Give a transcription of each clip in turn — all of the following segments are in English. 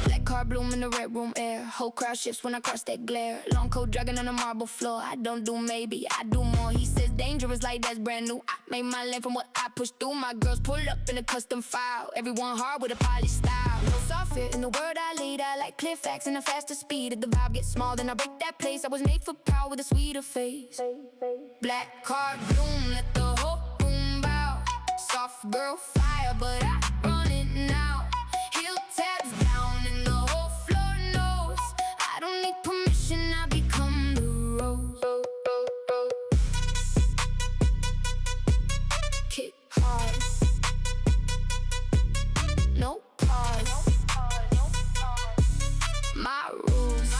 Black car bloom in the red room air. Whole crowd shifts when I cross that glare. Long coat dragging on the marble floor. I don't do maybe, I do more. He says dangerous like that's brand new. I made my lane from what I pushed through. My girls pull up in a custom file. Everyone hard with a polished style. No software in the word I lead. I like clear facts and a faster speed. If the vibe gets small, then I break that place. I was made for power with a sweeter face. Black car bloom, let the whole room bow. Soft girl fire, but I run it now. Heel taps down and the whole floor knows I don't need permission, I become the rose. Kick hard, no pause. My rules,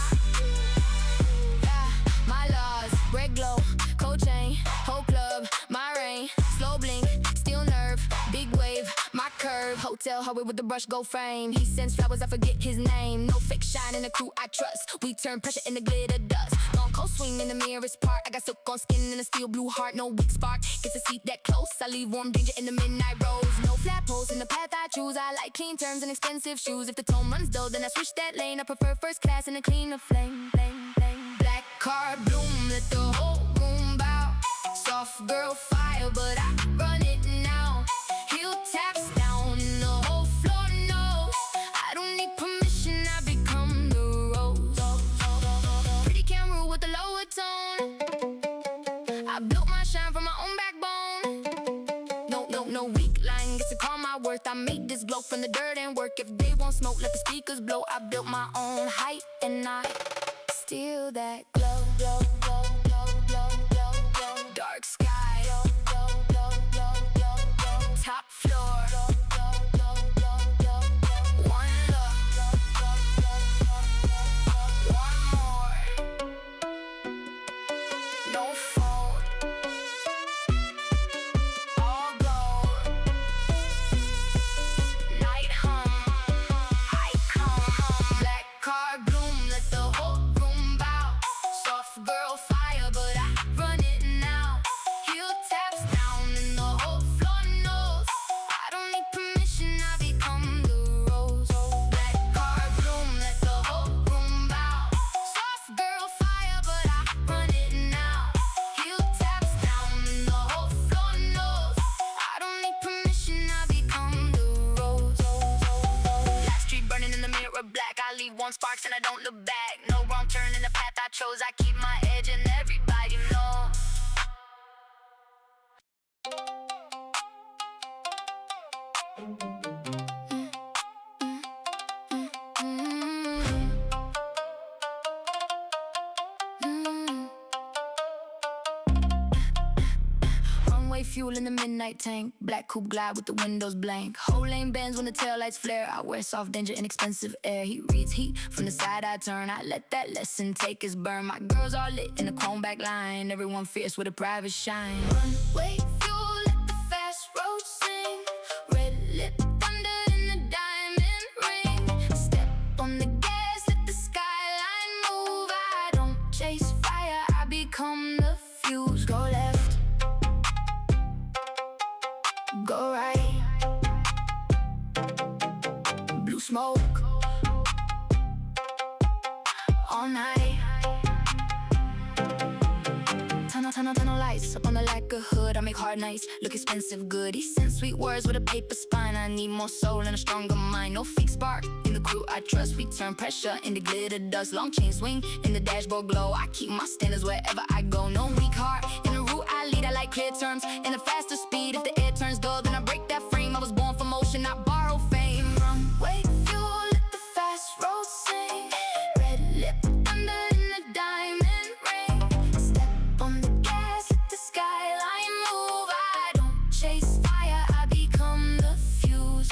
my laws, red glow, cold chain, whole club, my rain, slow blink, steel nerve, big wave, my curve. Hotel hallway with the brush, gold frame. He sends flowers, I forget his name. No fake shine in the crew I trust. We turn pressure into glitter dust. Long cold swing in the mirror's part. I got silk on skin and a steel blue heart. No weak spark, gets a seat that close. I leave warm danger in the midnight rose. No flat poles in the path I choose. I like clean terms and expensive shoes. If the tone runs dull, then I switch that lane. I prefer first class and a cleaner flame. Black car bloom, let the whole room bow. Soft girl fire, but I run it now. Heel taps down and the whole floor knows I don't need permission, I become the rose. Pretty can rule with the lower tone. I built my shine from my own backbone. No weak line gets to call my worth. I made this glow from the dirt and work. If they won't smoke, let the speakers blow. I built my own height and I steal that glow. Dark sky, top floor, one look, one more, no phone, all gold, night hum, I come. Black car bloom, let the whole room bow. Soft girl fire, but I run it now. Heel taps down and the whole floor knows I don't need permission, I become the rose. Black car bloom, let the whole room bow. Soft girl fire, but I run it now. Heel taps down and the whole floor knows I don't need permission, I become the rose. Last street burning in the mirror black. I leave warm sparks and I don't look back. No wrong turn in the path I chose. I keep my edge and everybody knows. Runway fuel in the midnight tank. Black coupe glide with the windows blank. Whole lane bends when the taillights flare. I wear soft danger in expensive air. He reads heat from the side I turn. I let that lesson take his burn. My girls are lit in the chrome back line. Everyone fierce with a private shine. Runway fuel, let the fast road sing. Red lip thunder in the diamond ring. Step on the gas, let the skyline move. I don't chase fire, I become the fuse. Go left, go right. Blue smoke all night. Tunnel lights up on the lacquer hood. I make hard nights look expensive good. He sends sweet words with a paper spine. I need more soul and a stronger mind. No fake spark in the crew I trust. We turn pressure into glitter dust. Long chain swing in the dashboard glow. I keep my standards wherever I go. No weak heart in the route I lead. I like clear terms and a faster speed. If the air turns dull, then I break that frame. I was born for motion, not borrow fame. Runway fuel, let the fast road sing. Red lip thunder in the diamond ring. Step on the gas, let the skyline move. I don't chase fire, I become the fuse.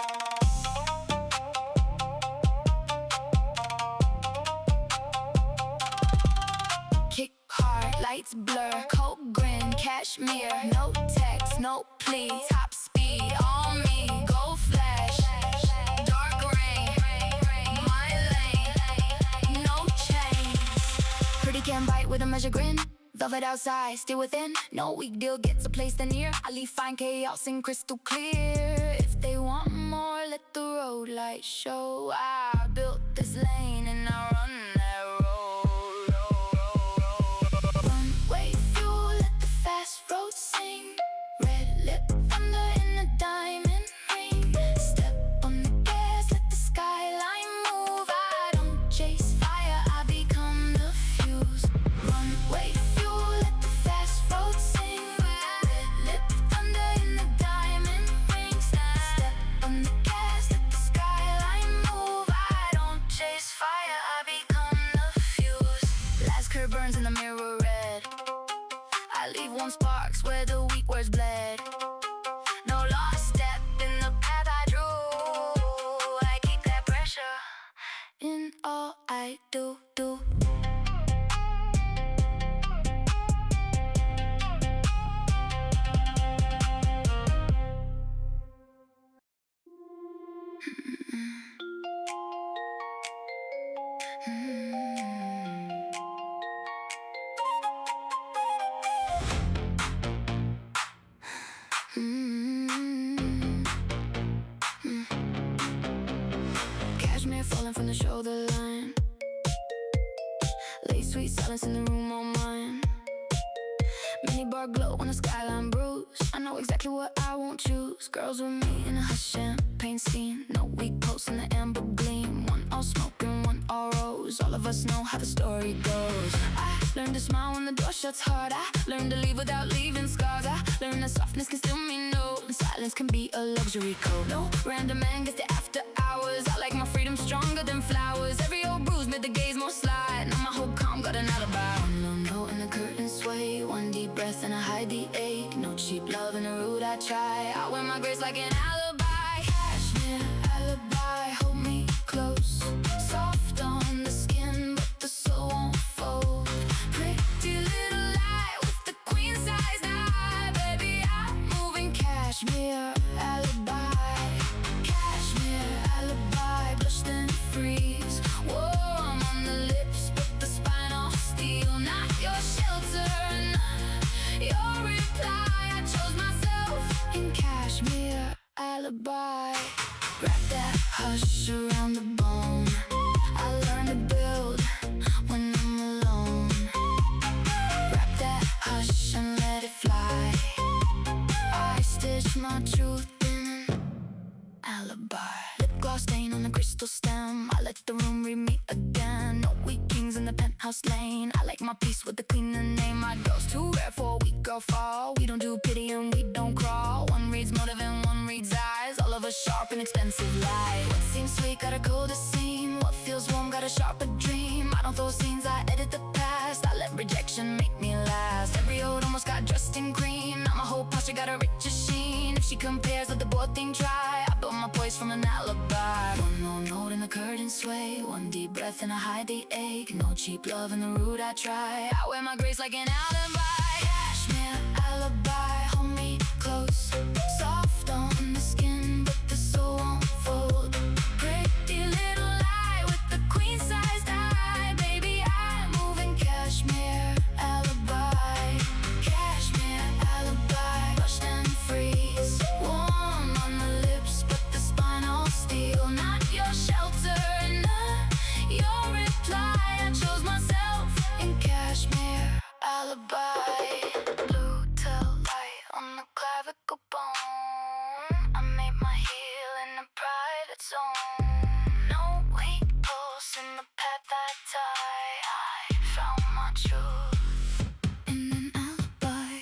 Kick hard, lights blur, coke grin, cashmere. No text, no plea, top speed, on me, go flash. Dark rain, my lane, no change. Pretty can bite with a measured grin. Velvet outside, still within. No weak deal gets a place than near. I leave fine chaos in crystal clear. If they want more, let the road light show. I built this lane and I run that road. Runway fuel, let the fast road sing. Red lip thunder in a diamond ring. Step on the gas, let the skyline move. I don't chase fire, I become the fuse. Runway fuel, let the fast road sing. Red lip thunder in a diamond ring. Step on the gas, let the skyline move. I don't chase fire, I become the fuse. Last curve burns in the mirror red. I leave warm sparks where the weak words bled. No lost step in the path I drew. I keep that pressure in all I do. Cashmere falling from the shoulder line. Late sweet silence in the room, all mine. Mini bar glow on the skyline bruise. I know exactly what I won't choose. Girls with me in a hush champagne scene. No weak pulse in the amber gleam. One all smoke and one all rose. All of us know how the story goes. I learned to smile when the door shuts hard. I learned to leave without leaving scars. I learned that softness can still mean no, and silence can be a luxury code. No random man gets the after hours. I like my freedom stronger than flowers. Every old bruise made the gaze more sly. Now my whole calm got an alibi. One little note and the curtains sway. One deep breath and I hide the ache. No cheap love in the route I try. I wear my grace like an alibi. Cashmere alibi, hold me close. Soft on the skin, but the soul won't fold. Pretty little lie with the queen size eye. Baby, I'm moving. Cashmere alibi. Cashmere alibi, blush then freeze. Warm on the lips, but the spine off steel. Not your shelter, not your reply. I chose myself in cashmere alibi. Wrap that hush around the bone. I learned to build when I'm alone. Wrap that hush and let it fly. I stitch my truth in an alibi. Lip gloss stain on the crystal stem. I let the room read me again. No weak kings in the penthouse lane. I like my piece with the cleaner name. My girl's too rare for a weak girl fall. We don't do pity and we don't crawl. One reads motive and one reads eyes. All of us sharp and expensive light. What seems sweet got a colder scene. What feels warm got a sharper dream. I don't throw scenes, I edit the past. I let rejection make me last. Every ode almost got dressed in green. Now my whole posture got a richer sheen. If she compares, let the bored thing try. I built my voice from an alibi. One more note and the curtains sway. One deep breath and I hide the ache. No cheap love in the route I try. I wear my grace like an alibi. Cashmere alibi, hold me close. Soft on the skin, but the soul won't fold. Pretty little lie with the queen-sized eye. Baby, I'm moving. Cashmere alibi. Cashmere alibi, blush and freeze. Warm on the lips, but the spine all steel. Not your shelter, not your reply. I chose myself in cashmere alibi. Blue tail light on the clavicle bone. I made my heel in a private zone. No weak pulse in the path I tie. I found my truth in an alibi.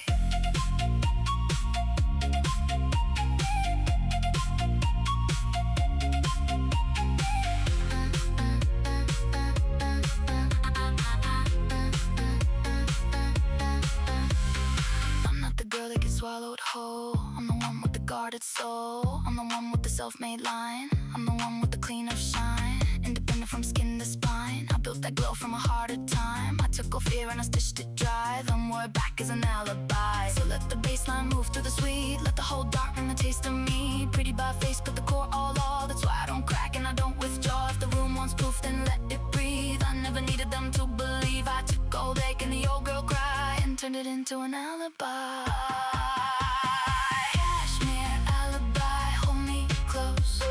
I'm not the girl that gets swallowed whole. I'm the one with the guarded soul. I'm the one with the self-made line. I'm the one with the clean up shine. Independent from skin to spine. I built that glow from a harder time. I took all fear and I stitched it dry. The word back is an alibi. So let the baseline move through the sweet. Let the whole darken the taste of me. Pretty by face, but the core all. That's why I don't crack and I don't withdraw. If the room wants proof, then let it breathe. I never needed them to believe. I took old ache and the old girl cry and turned it into an alibi. Cashmere alibi, hold me close.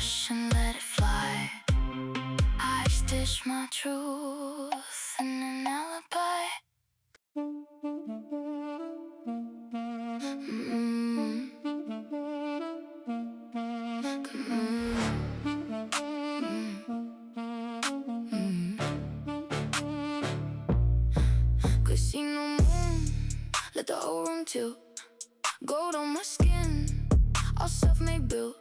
wish and let it fly. I stitch my truth in an alibi. Casino moon, let the whole room tilt. Gold on my skin, all self-made built.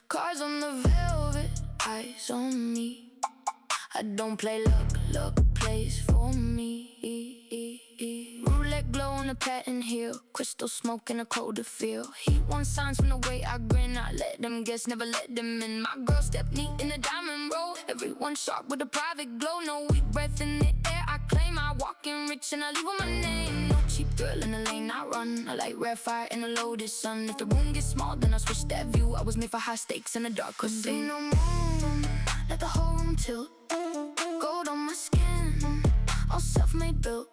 Cards on the velvet, eyes on me. I don't play luck, luck plays for me. Roulette glow on a patent heel, crystal smoke in a colder feel. Heat want signs from the way I grin. I let them guess, never let them in. My girl step neat in a diamond roll. Everyone sharp with a private glow. No weak breath in the air, I claim. I walk in rich and I leave with my name. No cheap thrill in the lane I run. I like rare fire in a loaded sun. If the room gets small, then I switch that view. I was made for high stakes in the dark. Cause ain't no moon, let the whole room tilt. Gold on my skin, all self-made built.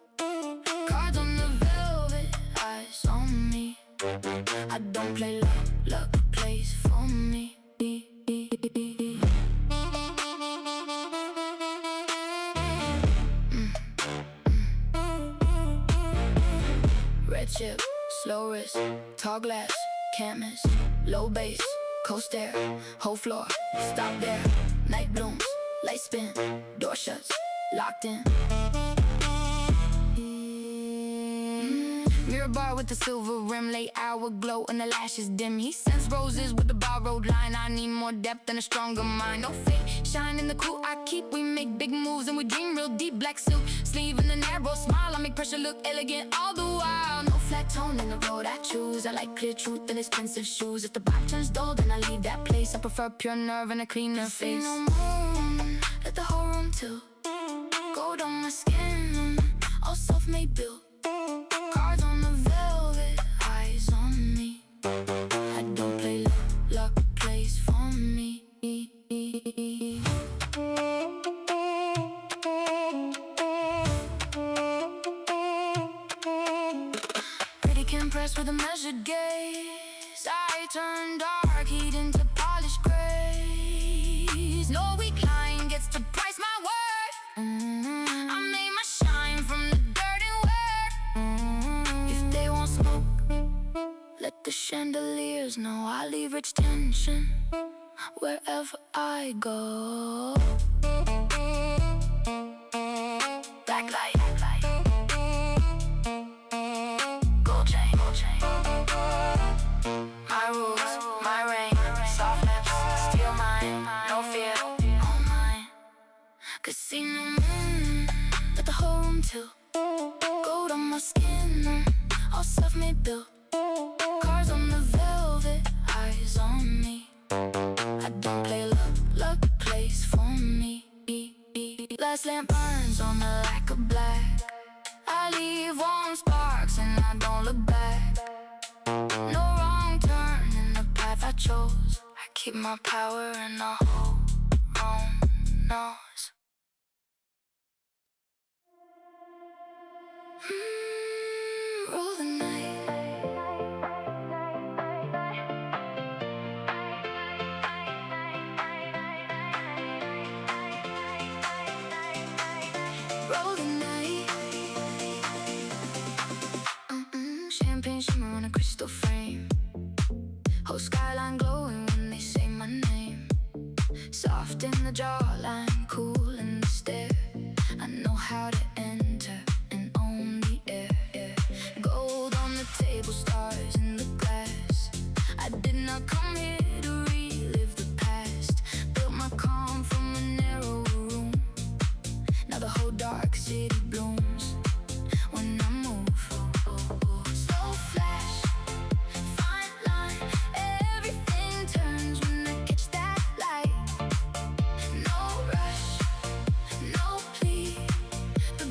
Cards on the velvet, eyes on me. I don't play luck, luck plays for me. Red chip, slow wrist, tall glass, can't miss. Low bass, coast air, whole floor, stop there. Night blooms, light spin, door shuts, locked in. Mirror bar with the silver rim, late hour glow and the lashes dim. He sends roses with the borrowed line. I need more depth and a stronger mind. No fake shine in the cool I keep. We make big moves and we dream real deep. Black silk, sleeve and a narrow smile. I make pressure look elegant all the while. No flat tone in the road I choose. I like clear truth and expensive shoes. If the vibe turns dull, then I leave that place. I prefer pure nerve and a cleaner face. No moon, let the whole room tilt. Gold on my skin, all self-made built. Cards on the velvet, eyes on me. I don't play luck, luck plays for me. Pretty compressed with a measured gaze. I turn dark heat into polished grays. No weak line gets to price my worth. I made my shine from the dirt and work. If they won't smoke, let the chandeliers know. I leave rich tension wherever I go. Black light, gold chain, my rules, my reign. Soft lips, steal mine, no fear, all mine. Casino moon, let the whole room tilt. Gold on my skin, all self-made built. Cars on the velvet, eyes on me. I don't play luck, luck plays for me. Last lamp burns on the lack of black. I leave warm sparks and I don't look back. No wrong turn in the path I chose. I keep my power and the whole room knows. Roll the night. Roll the night. Champagne shimmer on a crystal frame. Whole skyline glowing when they say my name. Soft in the jawline, cool in the stare. I know how to enter and own the air. Gold on the table, stars in the glass. I did not come here to relive the past. Built my calm from a narrow room. Now the whole dark city blooms when I move. Slow flash, fine line. Everything turns when I catch that light. No rush, no plea. The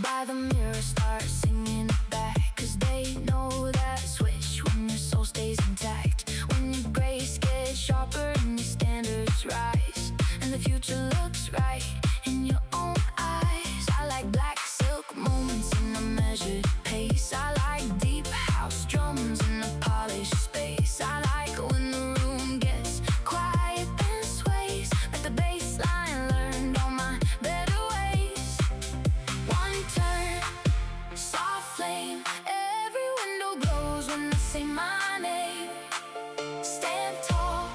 by the mirror, start singing it back. 'Cause they know that switch when your soul stays intact. When your grace gets sharper and your standards rise, and the future looks right in your own eyes. I like black silk moments in a measured pace. I like deep house drums in a polished space. I like when the room gets quiet and sways, like the bass line learned all my better ways. One turn, soft flame, every window glows when I say my name. Stand tall,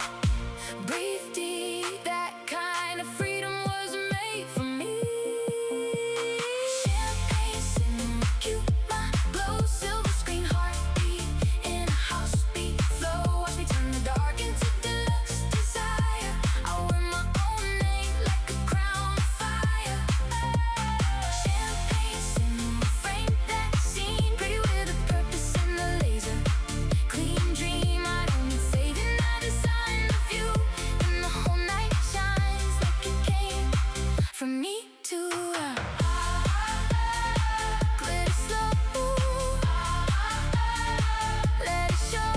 breathe deep, that kind of freedom was made for me. Champagne, cinema, cute, my glow, silver screen, heartbeat in a house beat flow. Watch me turn the dark into deluxe desire. I wear my own name like a crown of fire. Champagne, cinema, frame that scene, pretty with a purpose and a laser. Clean dream, I don't need saving, I design the view, and the whole night shines like it came from me too. Glitter slow, let it show,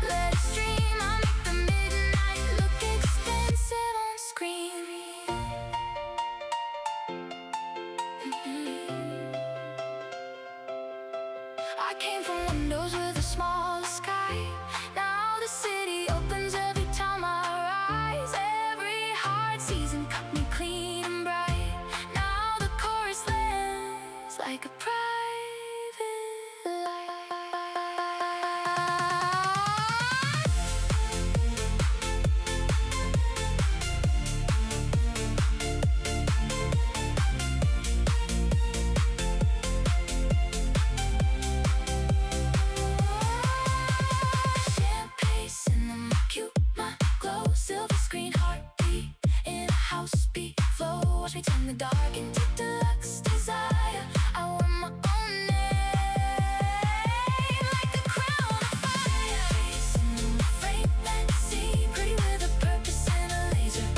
let it stream. I make the midnight look expensive on screen. I came from windows with a small sky. Now the city opens every time I rise. Every hard season cut me clean and bright. Now the chorus lands like a private light. Champagne, cinema, cute, my glow, silver screen, heartbeat in a house beat flow. Watch me turn the dark into deluxe desire. I wear my own name like a crown of fire. Cinema, frame that scene, pretty with a purpose and a laser.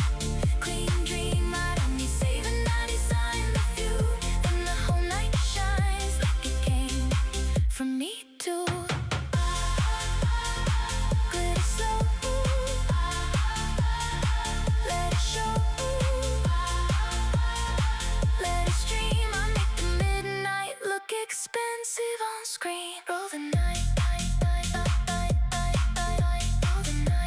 Clean dream, I don't need saving, I design the view, and the whole night shines like it came from me too. Glitter slow, let it show, let it stream. I make the midnight look expensive on screen. Roll the night, roll the night, roll the night.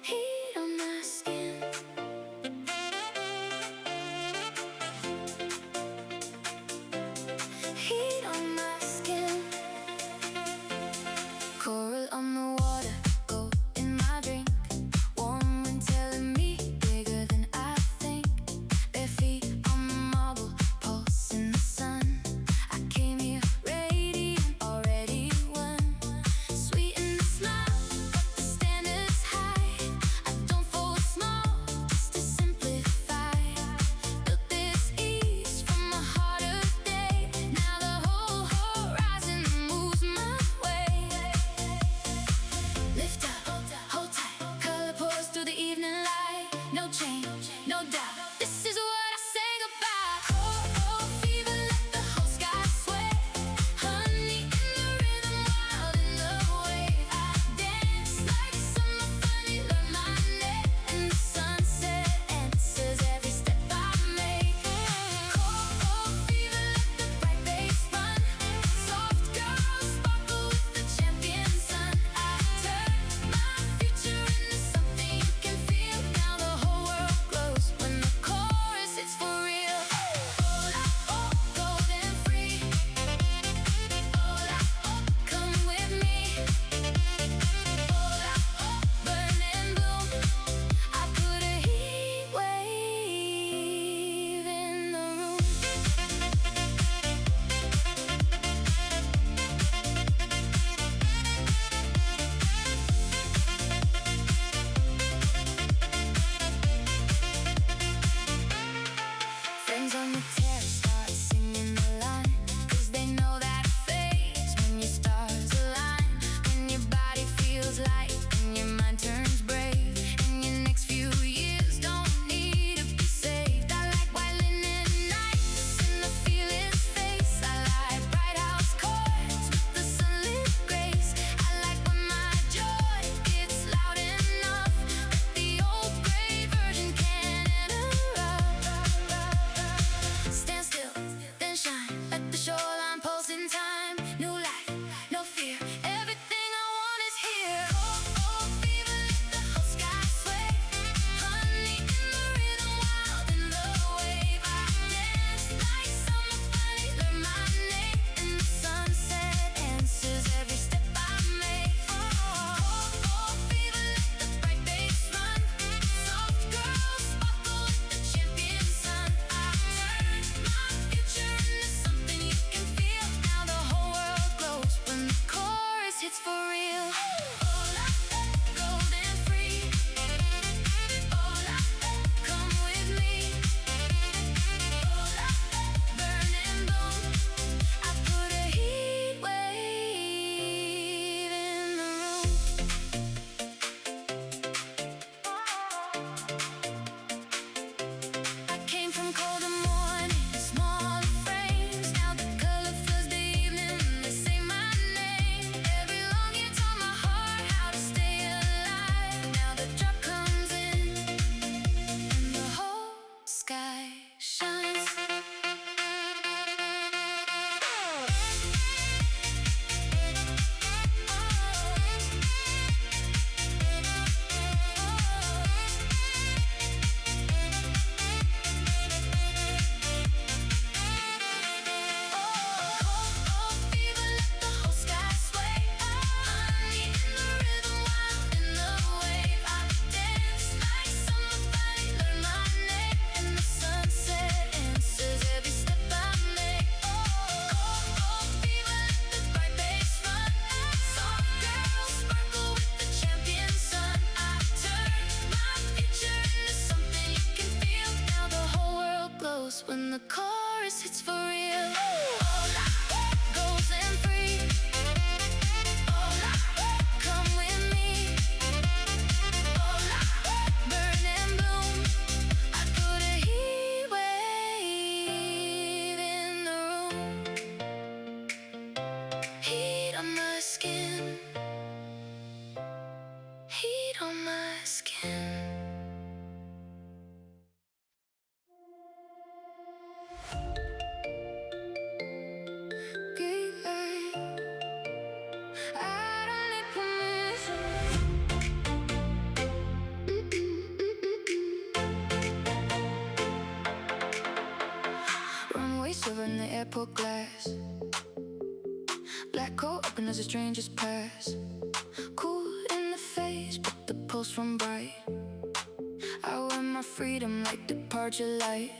Heat on my skin, heat on my skin. Coral on the water, gold in my drink. Warm wind telling me bigger than I think. Bare feet on the marble, pulse in the sun. I came here radiant, already won. Sweet in the smell black coat, open as the strangers pass. Cool in the face, but the pulse from bright. I wear my freedom like departure light.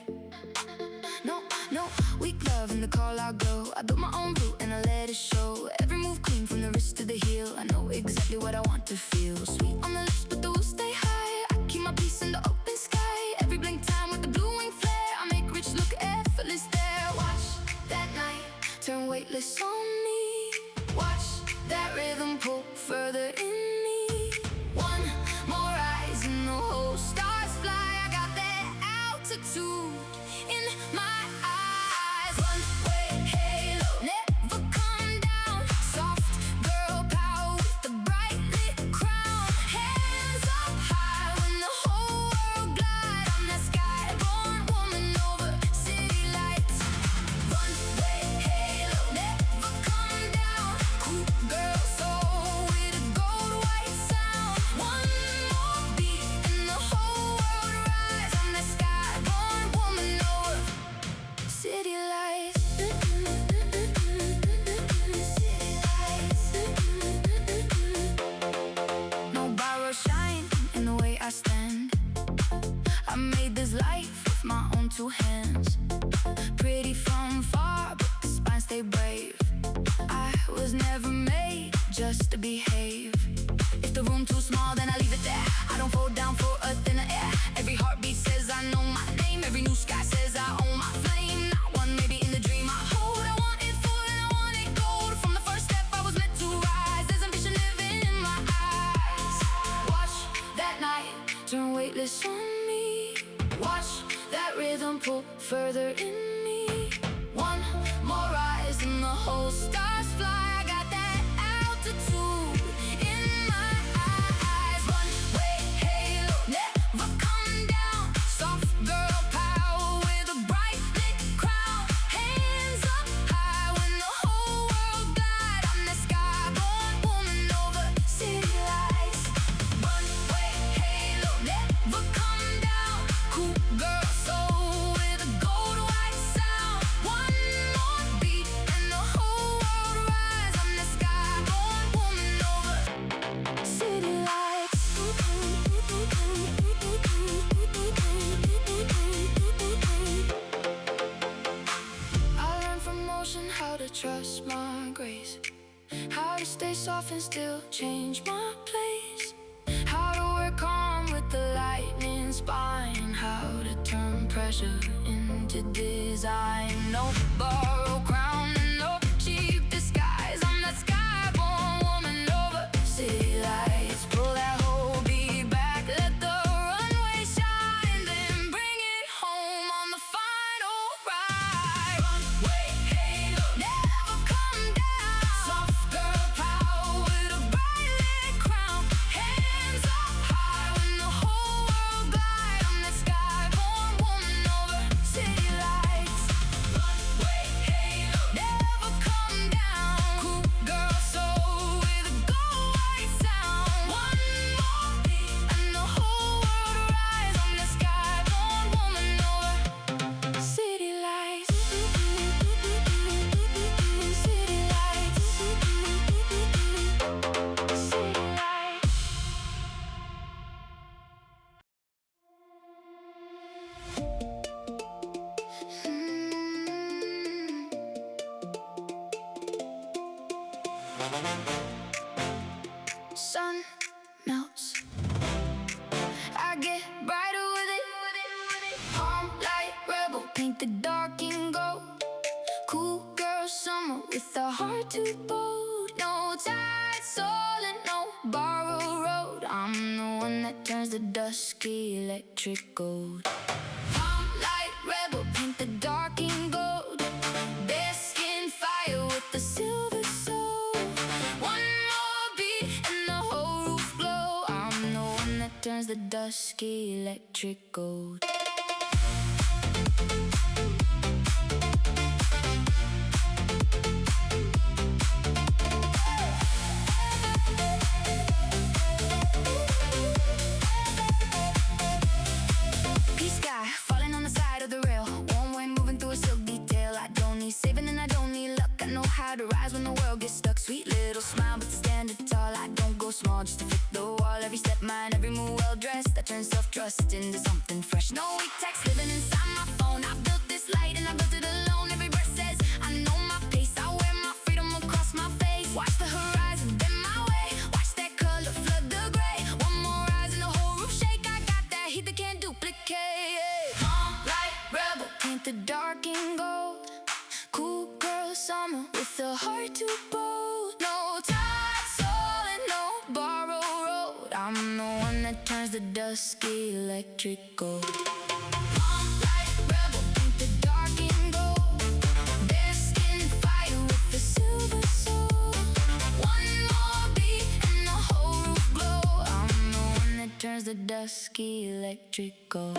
No, weak love in the call I go. I built my own route and I let it show. Every move clean from the wrist to the heel. I know exactly what I want to feel. Sweet on the lips, but the will stay high. I keep my peace in the open sky. Every blink time with the blue wing flare. I make rich look effortless there. Watch that night turn weightless on me. Watch that rhythm pull further in me. One more rise and the whole stars fly. I got that altitude in my eyes. Runway halo, never come down. Soft girl power with the bright lit crown. Hands up high when the whole world glide. I'm that sky-born woman over city lights. Runway halo, never come down. Cool girl soul with a gold white sound. One more beat and the whole world rise. I'm that sky-born woman over city lights. No borrow shine in the way I stand. I made this life with my own two hands. Pretty from far, but the spine stay brave. I was never made just to behave. If the room too small, then I leave it there. I don't fall down for a thinner air. Every heartbeat says I know my name. Every new sky says I own my flame. Not one, maybe in the dream I hold. I want it full and I want it gold. From the first step I was meant to rise. There's ambition living in my eyes. Watch that night turn weightless on me. Watch that rhythm pull further in me. One more rise and the whole stars fly. I got that altitude in my eyes. Runway halo, never come down. Soft girl power with a bright lit crown. Hands up high when the whole world glide. I'm that sky-born woman over city lights. Runway halo, never come down. Cool girl soul with a gold white sound. One more beat and the whole world rise. I'm that sky-born woman over city lights. I learned from motion how to trust my grace. How to stay soft and still change my place. How to work calm with the lightning spine. How to turn pressure into design. No borrowed crown and no cheap disguise. I'm that sky-born woman over city lights. Pull that whole beat back, let the runway shine. Then bring it home on the final ride. Runway halo, never come down. Soft girl power with a bright lit crown. Hands up high when the whole world glide. I'm that sky-born woman over city lights. Runway halo, never come down. Cool girl soul with a gold white sound. One more beat and the whole world rise. I'm that sky-born woman over city lights. City lights. City lights. Sun melts. I get brighter with it. Calm like rebel, paint the dark in gold. Cool girl summer with a heart too bold. No tired soul and no borrowed road. I'm the one that turns the dusky electric gold. Calm like rebel, paint the dark in gold. Bare skin fire with the silver soul. One more beat and the whole roof glow. I'm the one that turns the dusky electric gold. Peace sky falling on the side of the rail. Warm wind moving through a silk detail. I don't need saving and I don't need luck. I know how to rise when the world gets stuck. Sweet little smile, but standing tall. I don't go small just to fit the wall. Every step mine, every move well dressed. I turn self-trust into something fresh. No weak text living inside my phone. I built this light and I built it alone. Every breath says I know my pace. I wear my freedom across my face. Watch the horizon bend my way. Watch that color flood the gray. One more rise and the whole roof shake. I got that heat that can't duplicate. Light rebel, paint the dark in gold. Cool girl summer with a heart to bold. No tight soul and no borrowed road. I'm the one that turns the dusky electrical. Light rebel, paint the dark in gold. Bare skin fire with the silver soul. One more beat and the whole roof glow. I'm the one that turns the dusky electrical.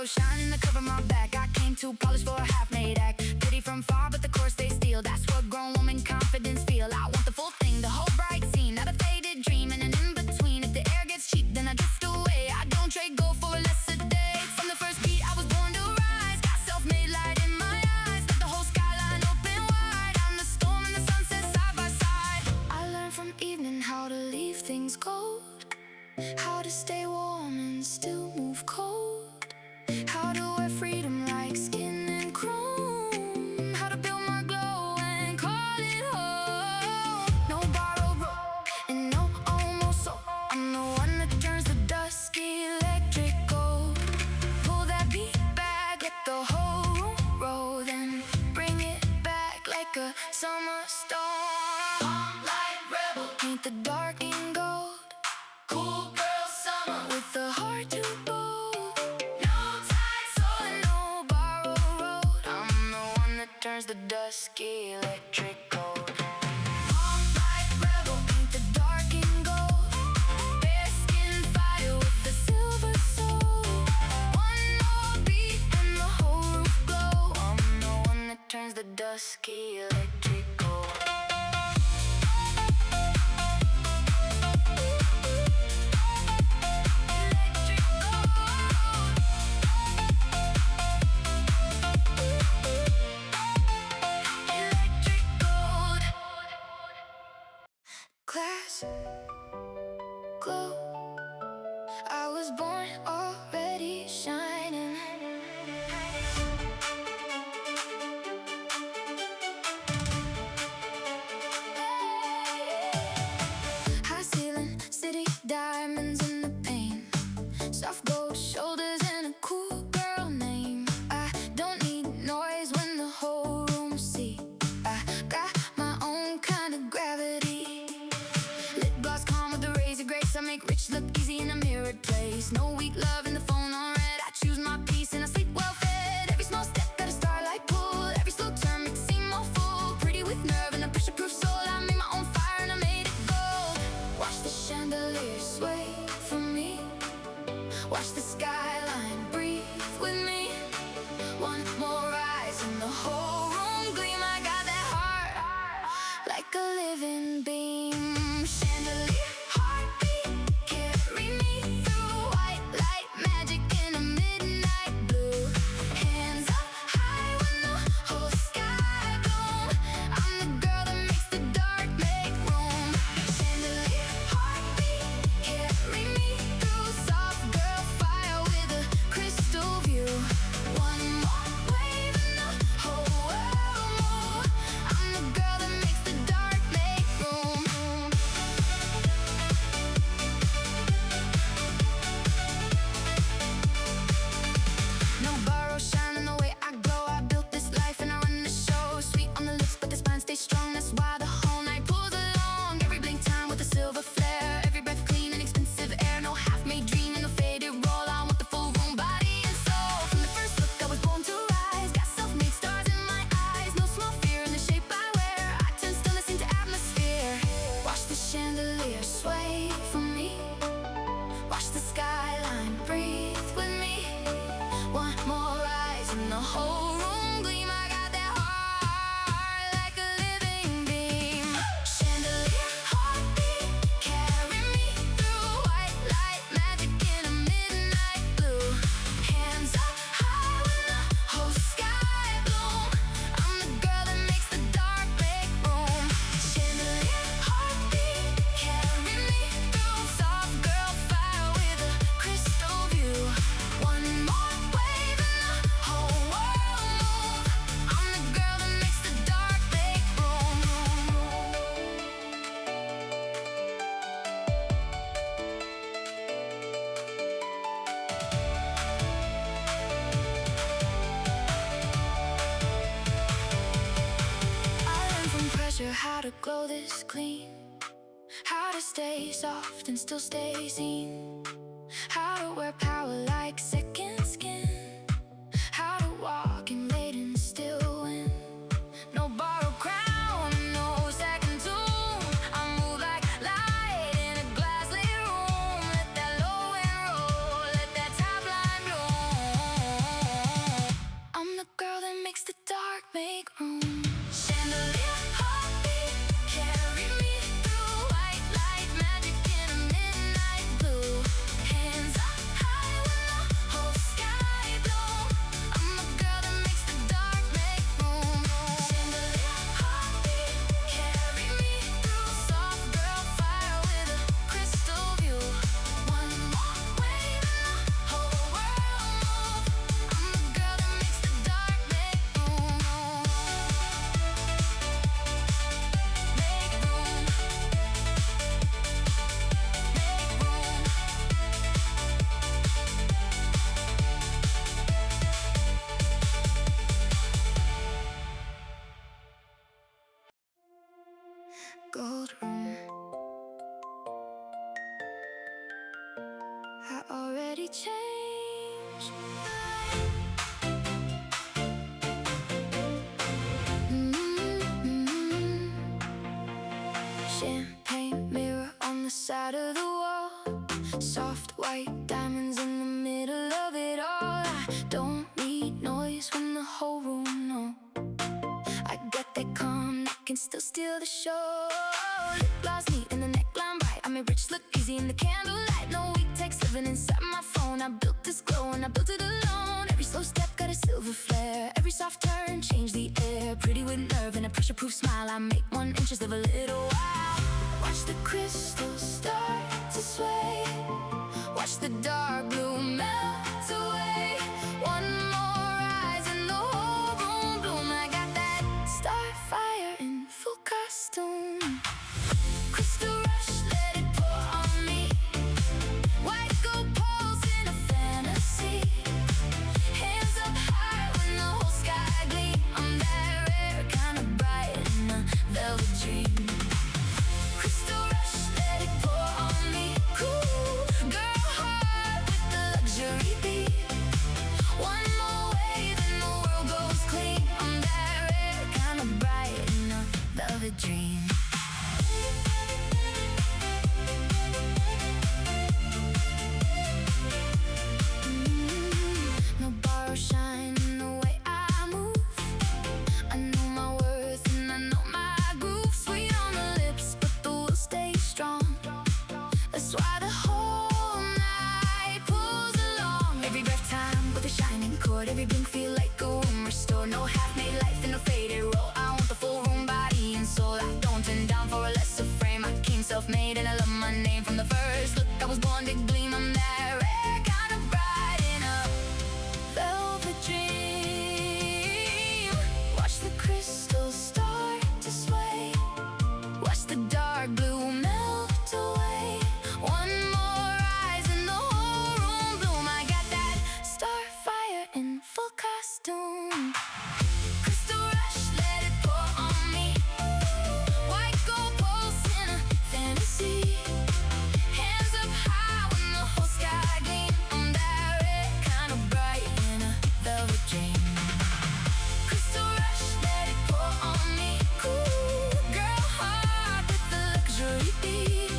Shining the cover my back. I came too polished for a half-made act. Pretty from far, but the core stays steel. That's what grown woman confidence feel. I want the full thing, the whole bright scene, not a faded dream and an in-between. If the air gets cheap, then I drift away. I don't trade gold for a lesser day. From the first beat, I was born to rise. Got self-made light in my eyes. Let the whole skyline open wide. I'm the storm and the sunset side by side. I learned from evening how to leave things cold, how to stay warm and still move cold, how to wear freedom like skin and chrome, how to build my glow and call it home. No borrowed road and no almost so. I'm the one that turns the dusky electrical. Pull that beat back, let the whole room roll, then bring it back like a summer storm. Light rebel, paint the dark in gold. Cool girl summer with a heart to bold. Turns the dusky electrical. Light rebel, paint the dark in gold. Bare skin fire with the silver soul. One more beat and the whole roof glow. I'm the one that turns the dusky electrical. Class, glow. I was born already shining. High ceiling, city diamonds in the pain. Soft gold shoulders and a cool girl name. I don't need noise when the whole room see. I got my own kind of gravity. I make rich look easy in a mirrored place. No weak love in the phone on red. I choose my peace and I sleep well fed. Every small step got a starlight pull. Every slow turn makes it seem more full. Pretty with nerve and a pressure-proof soul. I made my own fire and I made it gold. Watch the chandelier sway for me. Watch the skyline breathe with me. One more rise and the whole room gleam. I got that heart like a living beam. Chandelier how to glow this clean, how to stay soft and still stay seen, how to wear power like second skin, how to walk in late and still win. No borrowed crown, no second tune. I move like light in a glass-lit room. Let that low end roll, let that top line bloom. I'm the girl that makes the dark make room. Chandelier heartbeat, carry me through. White light, magic in a midnight blue. Hands up high when the whole sky blow. I'm the girl that makes the dark make room. Chandelier heartbeat, carry me through. Soft girl fire with a crystal view. One more wave and the whole world move. I'm the girl that makes the dark make room. Make room. Make room. Gold room. I already changed. Champagne mirror on the side of the wall. Soft white diamonds in the middle of it all. I don't need noise when the whole room knows. I got that calm that can still steal the show. Lip gloss neat and the neckline bright. I made rich look easy in the candlelight. No weak text living inside my phone. I built this glow and I built it alone. Every slow step got a silver flare. Every soft turn changed the air. Pretty with nerve and a pressure-proof smile. I make 1 inch just live a little while. Watch the crystals start to sway. Watch the dark blue melt away. One more rise and the whole room bloom. I got that starfire in full costume. Crystal rush, let it pour on me. White gold pulse in a fantasy. Hands up high when the whole sky gleam. I'm that rare, kinda bright in a velvet dream. Crystal rush, let it pour on me. Cool girl heart with the luxury beat. One more wave and the world goes clean. I'm that rare, kinda bright in a velvet dream. No borrow shine in the way I move. I know my worth and I know my groove. Sweet on the lips, but the will stay strong. That's why the whole night pulls along. Every breath time with a shining chord. Every blink feel like a room restored. No half-made life and no faded role. I want the full room, body and soul. I don't turn down for a lesser frame. I came self-made and I love my name. From the first look I was born to gleam. I'm that rare, kinda bright in a velvet dream. Watch the crystals start to sway. Watch the dark blue melt away. One more rise and the whole room bloom. I got that starfire in full costume. Crystal rush, let it pour on me. White gold pulse in a fantasy. Hands up high when the whole sky gleam. I'm that red, kinda bright in a velvet dream. Crystal rush, let it pour on me. Cool girl heart with the luxury beat.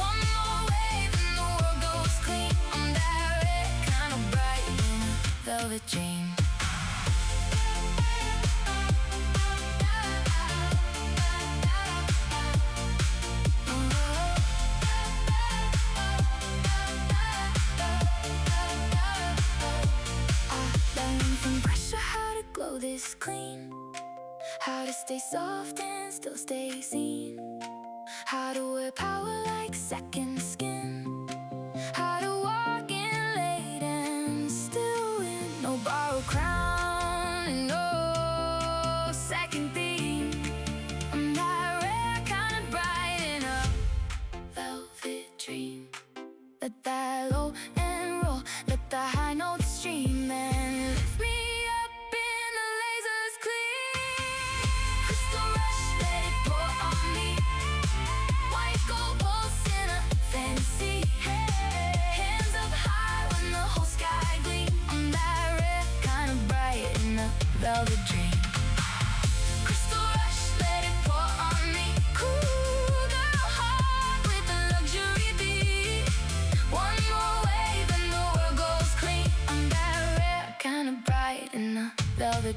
One more wave and the world goes clean. I'm that red, kinda bright in a velvet dream. I learned from pressure how to glow this clean, how to stay soft and still stay seen, how to wear power like second skin, how to walk in late and still win. No borrowed crown and no second theme. I'm that rare, kinda bright in a velvet dream. Let that low and roll, let the high notes stream and lift me up in the lasers clean. Crystal rush, let it pour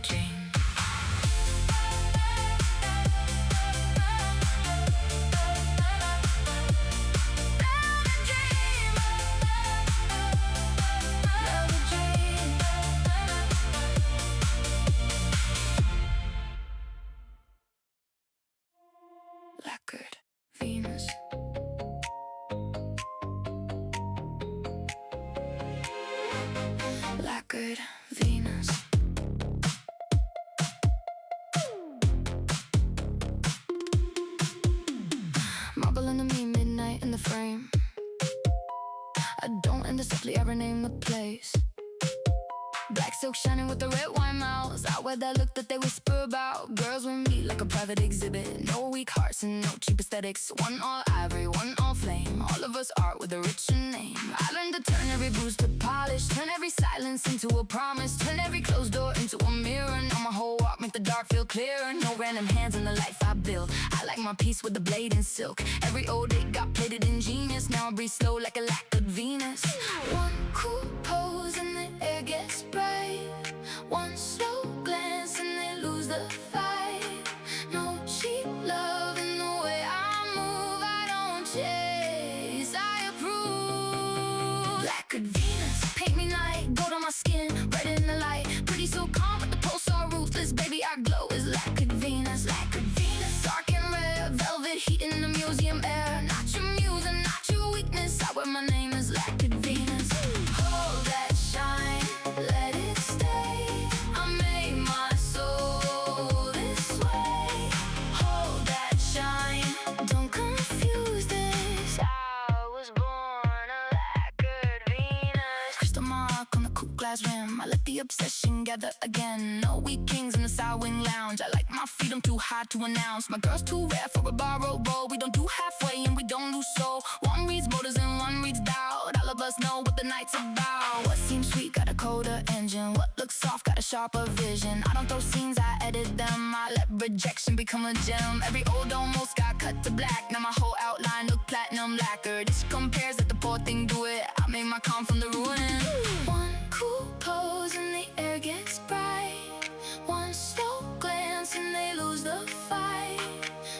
dream. Lacquered Venus. Lacquered Venus. Marble into me, midnight in the frame. I don't indisciplinary ever name the place. Black silk shining with the red wine mouths. I wear that look that they whisper about. Girls with me like a private exhibit. No weak hearts and no cheap aesthetics. One all ivory, one all flame. All of us art with a richer name. I learned to turn every bruise to polish. Turn every silence into a promise. Turn every closed door into a mirror. Now my whole walk make the dark feel clearer. No random hands in the life I build. I like my piece with the blade and silk. Every old date got plated in genius. Now I breathe slow like a lacquered Venus. One cool pose and the air gets bright. One slow glance and they lose the fight. No cheap love in the way I move. I don't chase, I approve. Lacquered Venus, paint me night. Gold on my skin, red in the light. Pretty so calm but the pulse all ruthless. Baby I glow as lacquered Venus. Lacquered Venus, dark and rare. Velvet heat in the museum air. Not your muse and not your weakness. I wear my name as lacquered Venus. Hold that shine, let it stay. I made my soul this way. Hold that shine, don't confuse this. I was born a lacquered Venus. Crystal mark on the coupe glass rim. I let the obsession gather again. No weak kings in the side wing lounge. I like my freedom too high to announce. My girl's too rare for a borrowed role. We don't do halfway and we don't lose soul. One reads motors and one reads doubt. All of us know what the night's about. What seems sweet got a colder engine. What looks soft got a sharper vision. I don't throw scenes, I edit them. I let rejection become a gem. Every old almost got cut to black. Now my whole outline look platinum lacquered. This compares that the poor thing do it. I made my calm from the ruin. One cool pose and the air gets bright. One slow glance and they lose the fight.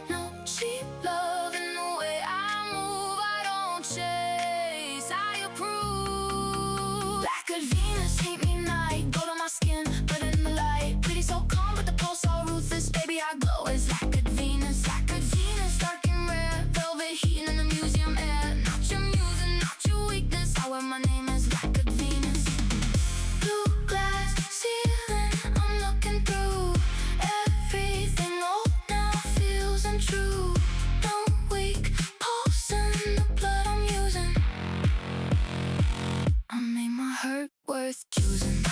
No cheap love in the way I move. I don't chase, I approve. Lacquered Venus, hate me night. Gold on my skin, but in the light. Pretty so calm, but the pulse all ruthless. Baby, I glow as lacquered Venus. Lacquered Venus, dark and rare. Velvet heating in the museum air. Not your muse and not your weakness. I wear my name as lacquered Venus. Blue glass ceiling, I'm looking through. Everything old now feels untrue. No weak pulse in the blood I'm using. I made my hurt worth choosing.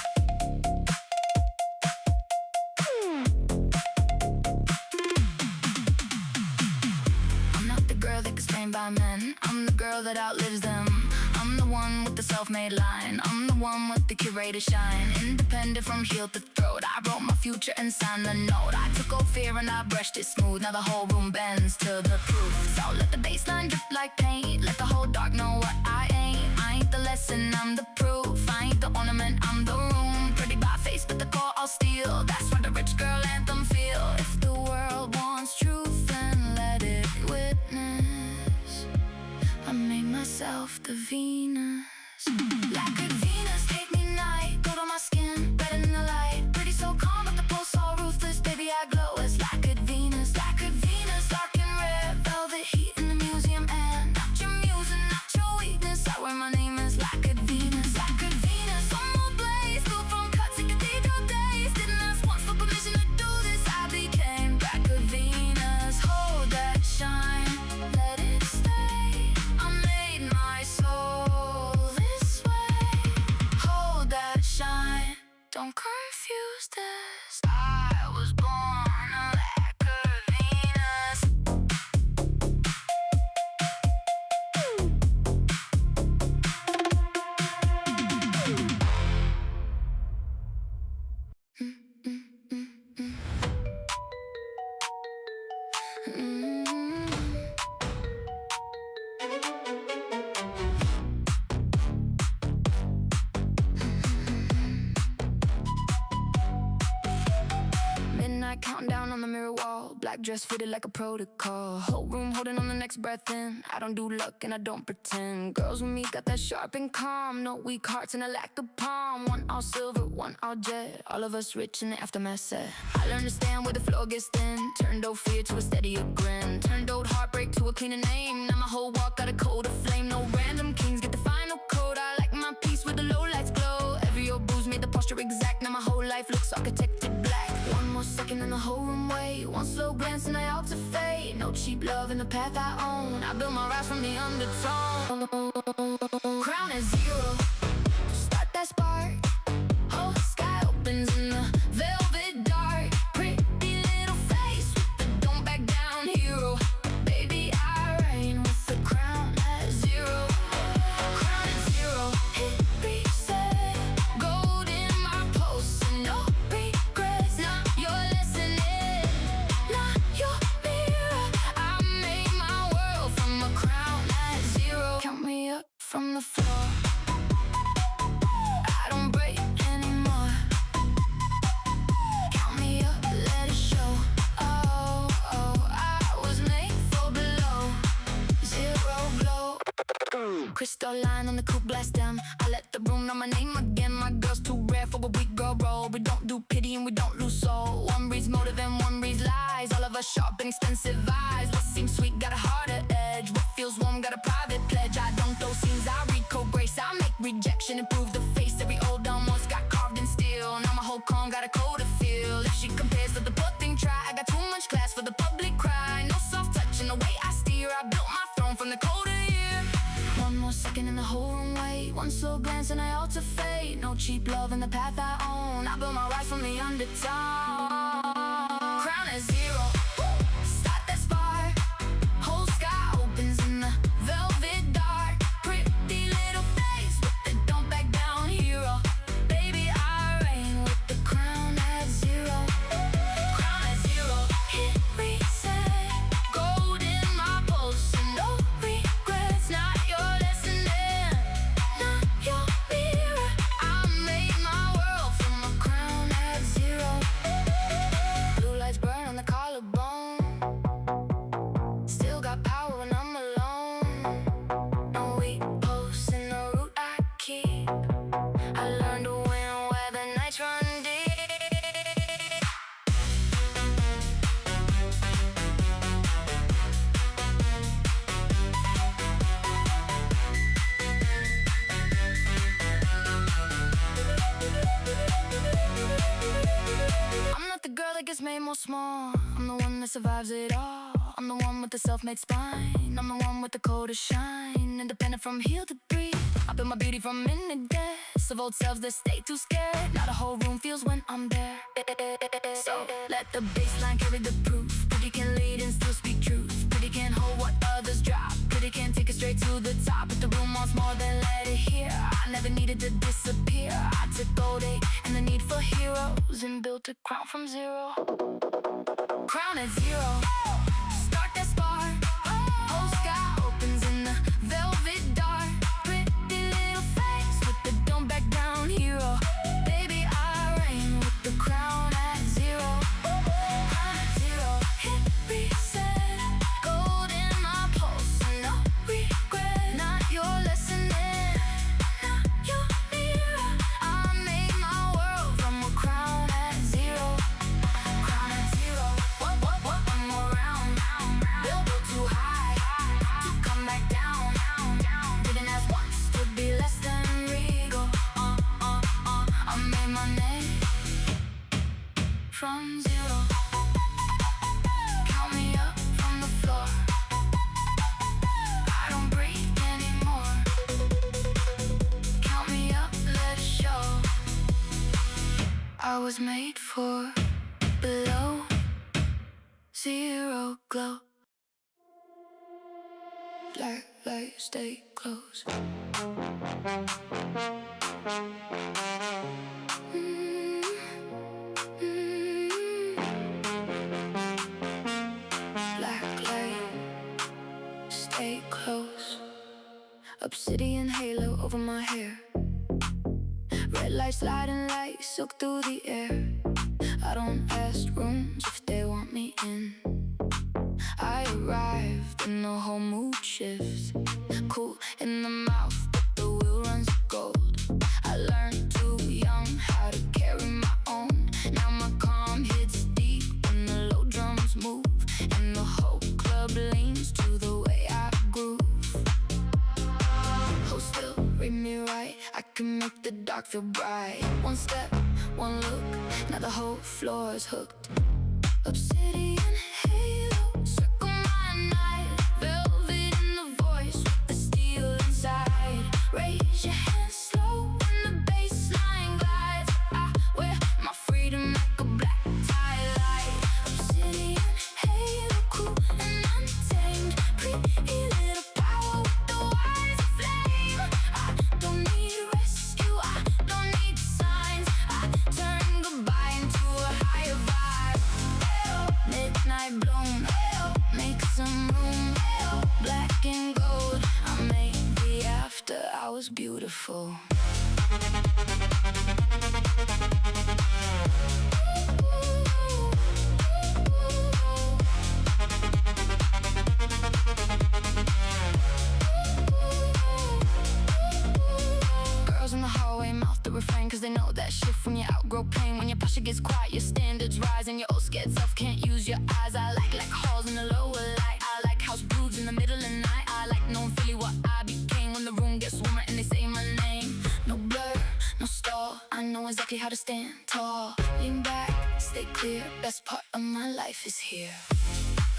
I'm not the girl that gets framed by men. I'm the girl that outlives them. I'm the one with the self-made line. I'm the one with the curated shine. Independent from heel to throat. I wrote my future and signed the note. I took old fear and I brushed it smooth. Now the whole room bends to the proof. So let the baseline drip like paint. Let the whole dark know what I ain't. I ain't the lesson, I'm the proof. I ain't the ornament, I'm the room. Pretty by face, but the core I'll steal. That's why the rich girl anthem feel. If the world wants truth, then let it witness. I made myself the Venus. Lacquered Venus, take me night. Gold on my skin, red in the light. Pretty so calm, but the pulse all ruthless. Baby, I glow as lacquered Venus. Lacquered Venus, dark and rare. Velvet heat in the museum air. Not your muse and not your weakness. I wear my name as lacquered Venus. Lacquered Venus, one more blaze. Built from cuts to cathedral days. Didn't ask once for permission to do this. I became lacquered Venus. Hold that shine, let it stay. I made my soul this way. the mirror wall. Black dress fitted like a protocol. Whole room holding on the next breath in. I don't do luck and I don't pretend. Girls with me got that sharp and calm. No weak hearts and a lack of palm. One all silver, one all jet. All of us rich in the aftermath set. I learned to stand where the floor gets thin. Turned old fear to a steadier grin. Turned old heartbreak to a cleaner name. Now my whole walk got a code of flame. No random kings get the final code. I like my piece with the low lights glow. Every old bruise made the posture exact. Now my whole life looks architected black. One more second and the whole room wait. One slow glance and I out to fade. No cheap love in the path I own. I built my rise from the undertone. Crown at zero. Start that spark. Whole sky opens in the velvet dark. Pretty little face with the don't back down hero. Baby, I reign with the crown at zero. Crown at zero. Hit reset. Gold in my pulse and no regrets. Not your lesson, not your mirror. I made my world from a crown at zero. Count me up from the floor. I don't break anymore. Count me up, let it show. Oh, oh, I was made for below zero glow. Crystal line on the coupe blast them. I let the room know my name again. My girl's too rare for a weak girl role. We don't do pity and we don't lose soul. One reads motive and one reads lies. All of us sharp and expensive eyes. What seems sweet got a harder edge. What feels warm got a private pledge. I don't throw scenes, I read code grace. I make rejection improve the face. Every old dumb once got carved in steel. Now my whole calm got a code to feel. If she compares to the poor thing, try. I got too much class for the public cry. No soft touch in the way I steer. I built my throne from the cold of the year. One more second and the whole room wait. One slow glance and I alter fate. No cheap love in the path I own. I built my rise from the undertone. Crown at zero. Start that spark. Whole sky opens in the velvet dark. Pretty little face with the don't back down hero. Baby, I reign with the crown at zero. Crown at zero. Hit reset. Gold in my pulse and no regrets. Not your lesson, not your mirror. I made my world from a crown at zero. Blue lights burn on the collarbone. Still got power when I'm alone. No weak posts in the route I keep. I learned to win where the nights run deep. I'm not the girl that gets made more small. I'm the one that survives it all. I'm the one with the self-made spine. I'm the one with the code to shine. Independent from heel to breathe. I build my beauty from minute deaths of old selves that stay too scared. Now the whole room feels when I'm there. So let the baseline carry the proof. Pretty can lead and still speak truth. Pretty can hold what others drop. Pretty can take it straight to the top. If the room wants more, then let it hear. I never needed to disappear. I took gold 8 and the need for heroes and built a crown from zero. Crown at zero. Start that spark. Whole sky opens in the velvet dark. Pretty little face with the don't back down hero. Baby, I reign with the crown at zero. Crown at zero. Hit reset. Gold in my pulse and no regret. Not your lesson, not your mirror. I made my world from a crown at zero. Crown at zero. What? One more round. Build too high to come back down. Didn't ask once to be less than regal. I made my name from zero. Count me up from the floor. I don't breathe anymore. Count me up, let it show. I was made for below zero glow. Black light, stay close. Black light, stay close. Obsidian halo over my hair. Red light, sliding lights, soak through the air. I don't ask rooms if they want me in. I arrived and the whole mood shifts. Cool in the mouth, but the wheel runs gold. I learned too young how to carry my own. Now my calm hits deep when the low drums move, and the whole club leans to the way I groove. Hold still, read me right, I can make the dark feel bright. One step, one look, now the whole floor is hooked. Obsidian halo, circle my night. Velvet in the voice with the steel inside. Raise your hands slow when the bass line glides. I wear my freedom like a black tie light. Obsidian halo, cool and untamed. Pretty little power with the eyes of flame. I don't need rescue, I don't need signs. I turn goodbye into a higher vibe. Midnight bloom, make some room. Black and gold, I make the after hours beautiful. Girls in the hallway mouth the refrain, cause they know that shift when you outgrow pain. When your posture gets quiet, your standards rise, and your old scared self can't use your eyes. I like halls in the lower light. I like house grooves in the middle of the night. I like knowing Philly what I became when the room gets warmer and they say my name. No blur, no stall, I know exactly how to stand tall. Lean back, stay clear, best part of my life is here.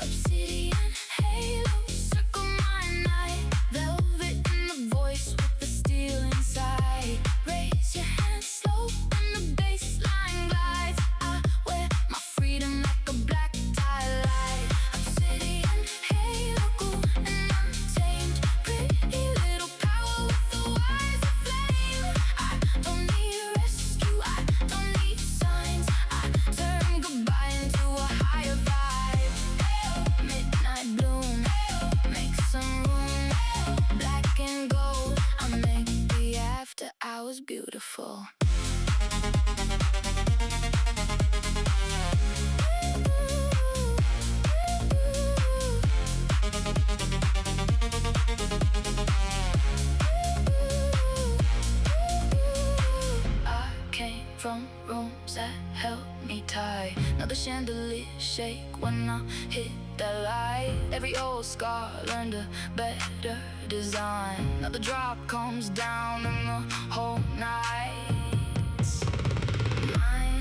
Obsidian halo, circle my night. Velvet in the voice with the steel inside. Raise your hands slow when the bass line glides. I wear my freedom like a black tie light. Obsidian halo, cool and untamed. Pretty little power with the eyes of flame. I don't need rescue, I don't need signs. I turn goodbye into a higher vibe. Midnight bloom, make some room. Black and gold, I make the after hours beautiful. I came from rooms that held me tight. Now the chandelier shake when I hit that light. Every old scar learned a better design. Now the drop comes down and the whole night's mine.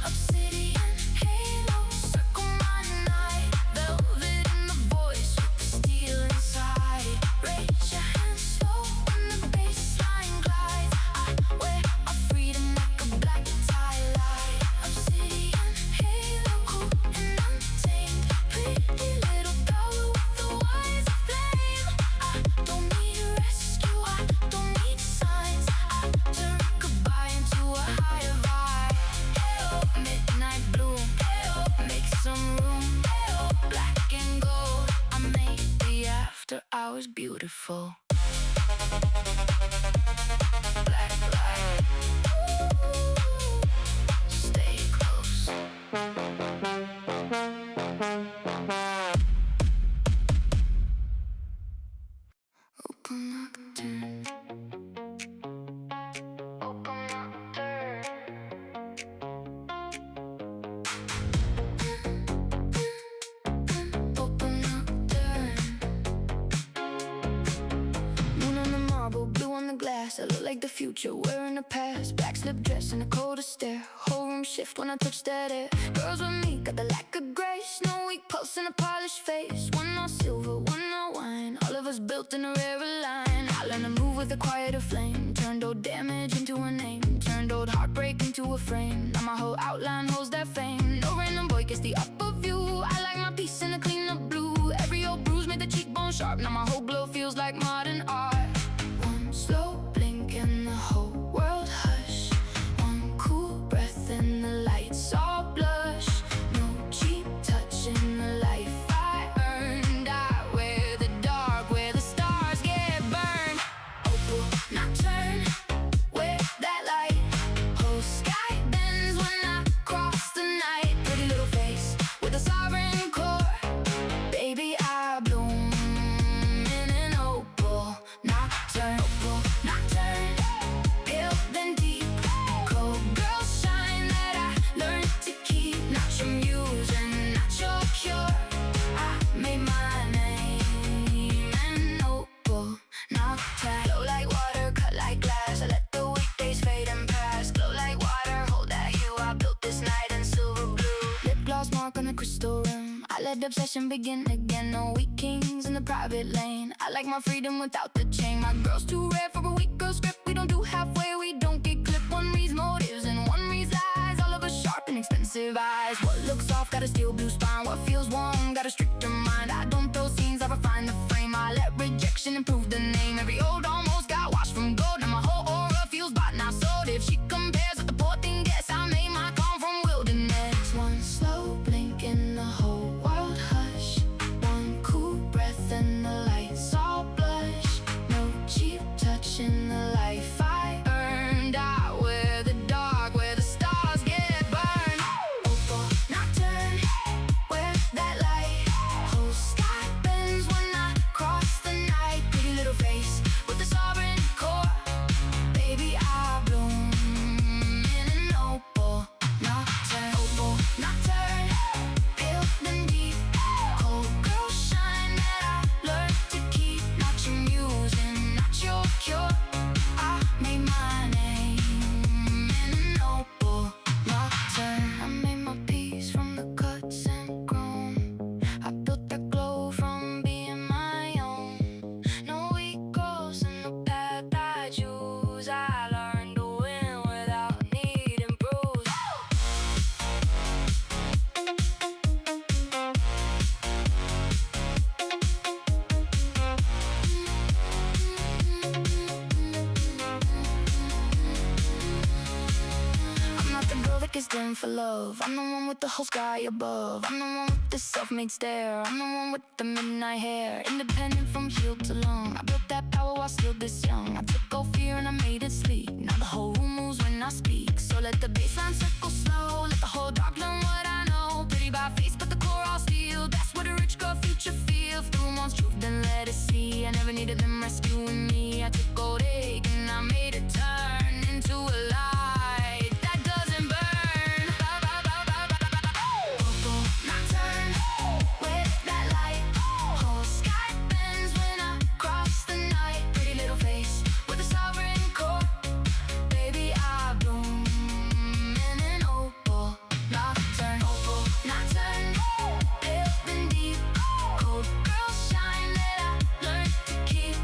Obsidian halo, circle my night. Velvet in the voice with the steel inside. Raise your hands slow when the bass line glides. I wear my freedom like a black tie light. Obsidian halo, cool and untamed. Pretty little power with the eyes of flame. I don't need rescue, I don't need signs. I turn goodbye into a higher vibe. Midnight bloom, make some room. Black and gold, I make the after hours beautiful. Black light, stay close. Open up, turn. Open up, turn. Open up, turn. Moon on the marble, blue on the glass. I look like the future, wearing the past. Black slip dress and the coldest stare. Whole room shift when I touch that air. Girls with me got the lack of grace. No weak pulse and a polished face. One all silver, one all wine. All of us built in a rarer line. I learned to move with a quieter flame. Turned old damage into a name. Turned old heartbreak into a frame. Now my whole outline holds that fame. No random boy gets the upper view. I like my piece in a clean up blue. Every old bruise made the cheekbone sharp. Now my whole glow feels like modern art. One slow blink and the whole world hush. One cool breath and the lights all blush. No cheap touch in the life I earned. I wear the dark where the stars get burned. Opal nocturne, where that light. Whole sky bends when mark on the crystal rim. I let the obsession begin again. No weak kings in the private lane. I like my freedom without the chain. My girl's too rare for a weak girl script. We don't do halfway, we don't get clipped. One reads motives and one reads lies. All of us sharp and expensive eyes. What looks soft got a steel blue spine. What feels warm got a stricter mind. I don't throw scenes, I refine the frame. I let rejection improve the name. Every old almost got washed from gold. Now my whole aura feels bought, now sold. If she compares what the poor thing gets, I made my calm from wilderness. One slow blink and the whole world hush. One cool breath and the lights all blush. No cheap touch in the life I earned. I wear the dark where the stars get burned. Opal nocturne, where's that light? Whole sky bends when I cross the night. Pretty little face with the sovereign core. Baby, I bloom in an opal nocturne. Opal nocturne, pale and deep. Cold girl shine that I learned to keep. Not your muse and not your cure. I made my name in an opal nocturne. I made my peace from the cuts and Grwm. I built that glow from being my own. No weak girls and no bad bad shoes. I learned to win without needing bruise. I'm not the girl that gets dim for love. I'm the one with the whole sky above. I'm the one with the self-made stare. I'm the one with the midnight hair. Independent from heel to lung. I built that power while still this young. I took all fear and I made it sleek. Now the whole room moves when I speak. So let the bassline circle slow. Let the whole dark learn what I know. Pretty by face but the core all steel. That's what a rich girl future feel. If the room wants truth then let it see. I never needed them rescuing me. I took gold egg and I made it turn into a light that doesn't burn. Opal nocturne, with that light. Whole sky bends when I cross the night. Pretty little face with a sovereign core. Baby, I bloom in an opal nocturne. Opal nocturne, pale and deep. Cold girl shine that I learned to keep.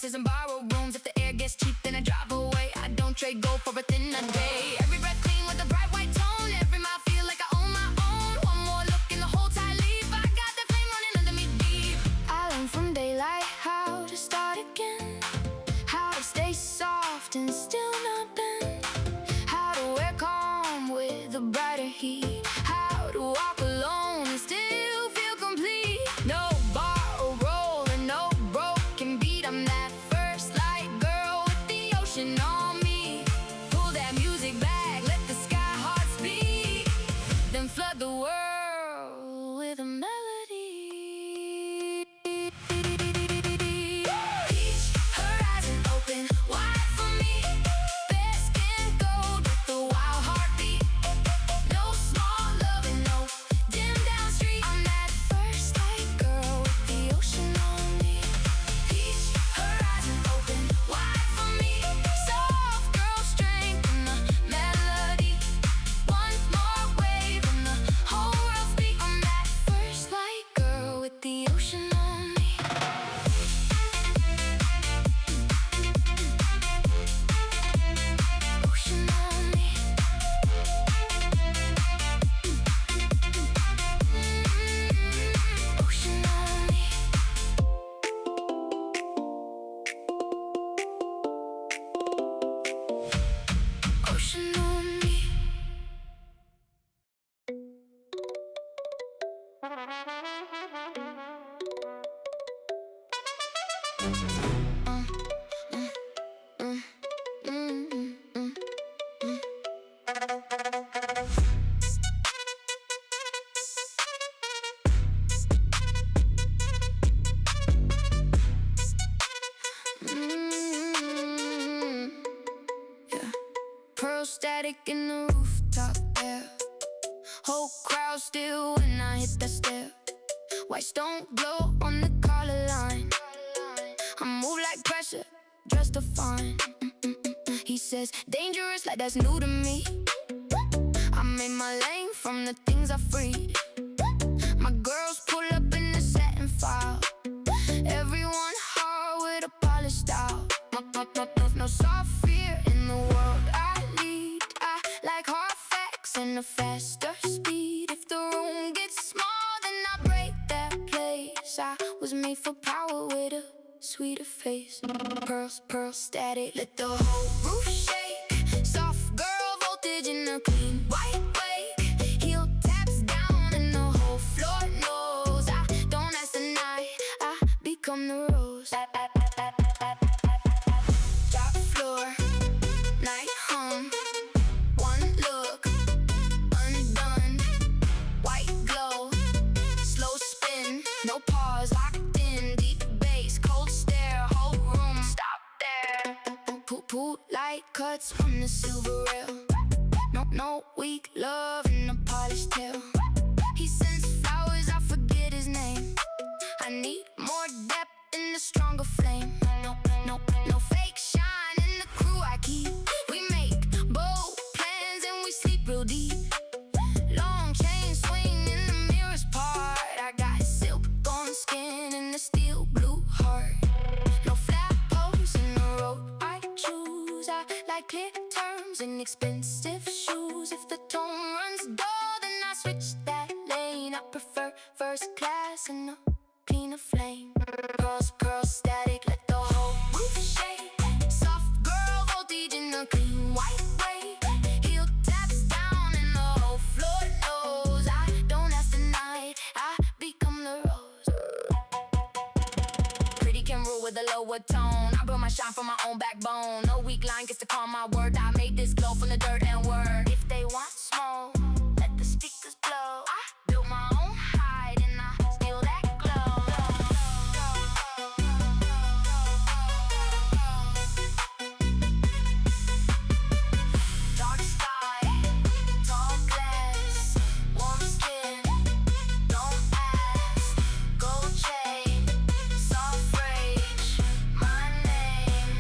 promises and borrowed rooms. If the air gets cheap, then I drive away. I don't trade gold for a thinner day. Every breath clean with a bright white tone. Every mile feel like I own my own. One more look and the whole tie leave. I got the flame running under me deep. I learned from daylight how to start again, how to stay soft and still not bend, how to wear calm with a brighter heat, how to walk alone and still feel complete. No bar or roll and no broken beat. I'm that first light girl with the ocean on me. Pull that music back, let the sky hearts beat, then flood the world with a melody. Each horizon open wide for me. Bare skin gold with the wild heartbeat. No small loving, no dim down street. I'm that first light girl with the ocean on me. Each horizon open wide for me. Soft girl strength in the melody. One more wave and the whole world's beat. I'm that first light girl with the ocean on me. Ocean on me. Ocean on me. Ocean on me. Yeah. Pearl static in the rooftop air. Whole crowd still when I hit that stair. White stone glow on the collar line. I move like pressure, dressed to fine. He says, dangerous, like that's new to me. I made my lane from the things I freed. My girls pull up in the satin file. Everyone hard with a polished style. No soft fear in the world I lead. I like hard facts and a faster speed. If the room gets small, then I break that place. I was made for power with a sweeter face. Pearl static, let the whole roof shake. Soft girl voltage in a clean white wake. Heel taps down and the whole floor knows. I don't ask the night, I become the rose. Top floor, night hum. One look, undone. White glow, slow spin. No pause, locked in. Deep bass, cold stare. Whole room, stop there. Pool light cuts from the silver rail. No weak love in a polished tail. He sends flowers, I forget his name. I need more depth in the stronger flame. No fake shine in the crew I keep. We make bold plans and we sleep real deep. Long chain swing in the mirror's part. I got silk on skin and a steel blue heart. No flat posts in the road I choose. I like clear terms and expensive shoes. If the tone runs dull, then I switch that lane. I prefer first class and a cleaner flame. Pearl static, let the whole roof shake. Soft girl voltage in a clean white wake. Heel taps down and the whole floor knows. I don't ask the night, I become the rose. Pretty can rule with a lower tone. I burn my shine from my own backbone. No weak line gets to call my word. I made this glow from the dirt and word. If they want smoke, let the speakers blow. I built my own hide and I steal that glow. Dark sky, tall glass, warm skin, don't ask. Gold chain, soft rage, my name,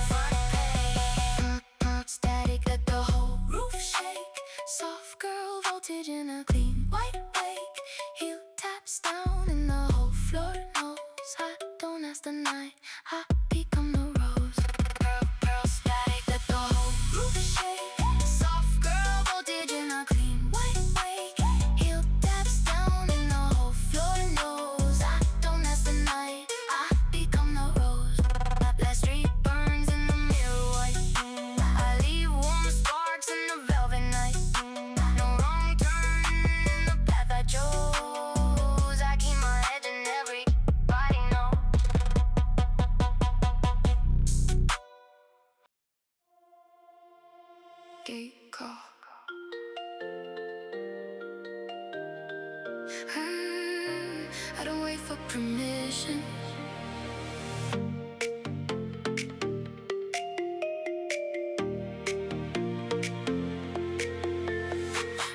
front page. Static, let the whole roof shake. Soft girl voltage in a clean white wake. Heel taps down and the whole floor knows. I don't ask the night, I become gate call. I don't wait for permission.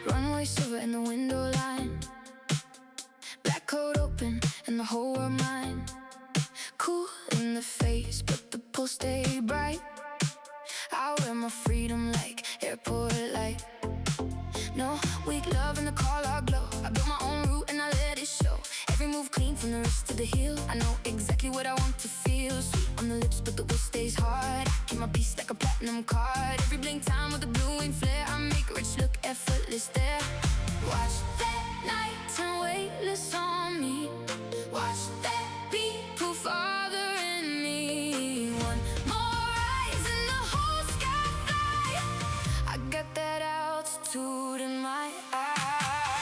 Runway silver in the window line, black coat open and the whole world mine. Cool in the face but the pulse stay bright. I wear my freedom like airport light. No weak love in the car log glow. I built my own route and I let it show. Every move clean from the wrist to the heel. I know exactly what I want to feel. Sweet on the lips but the will stays hard. Keep my piece like a platinum card. Every blink time with a blue wing flare. I make rich look effortless there. Watch that night turn weightless on me. Watch that beat prove farther in me. One more rise and the whole sky fly. I got that altitude in my eye.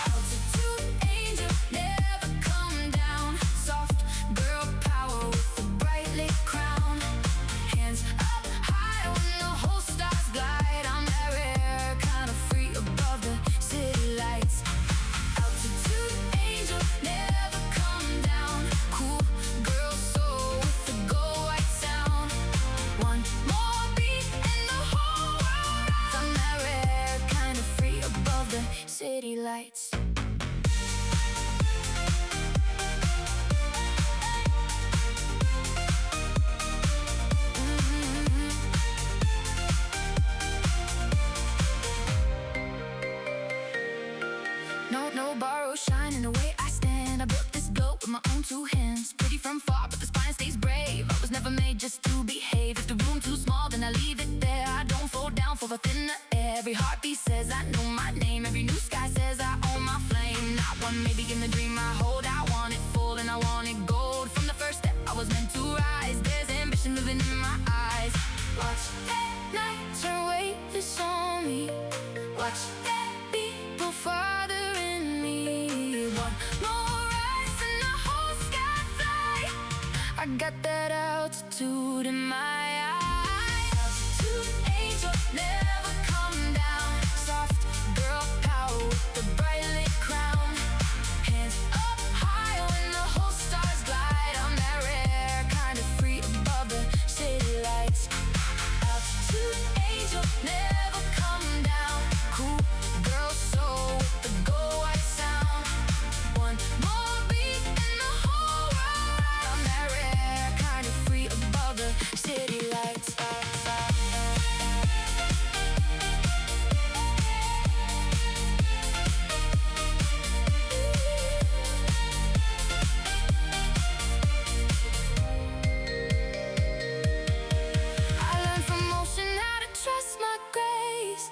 Altitude angel, never come down. Soft girl power with the bright lit crown. Hands up high when the whole stars glide. I'm that rare kind of free above the city lights. Altitude angel, never come down. Cool girl soul with the gold white sound. One more beat and the whole world rides. I'm that rare kind of free above the city lights. No borrow shine in the way I stand. I built this globe with my own two hands. Pretty from far, but the spine stays brave. I was never made just to behave. If the room too small, then I leave it there. I don't fall down for the thinner air. Every heartbeat says I know my name. Every new sky says I own my flame. Not one, maybe in the dream I hold. I want it full and I want it gold. From the first step, I was meant to rise. There's ambition living in my eyes. Watch that night turn weightless on me. Watch that beat go farther in me. One more rise and the whole sky fly. I got that altitude in my eye. Altitude angel, never come down. Soft girl power with the bright lit crown. Hands up high when the whole stars glide. I'm that rare kind of free above the city lights. Altitude angel, never come down. Cool girl soul with the gold white sound. One more beat and the whole world rides. I'm that rare kind of free above the city lights. I learned from motion how to trust my grace,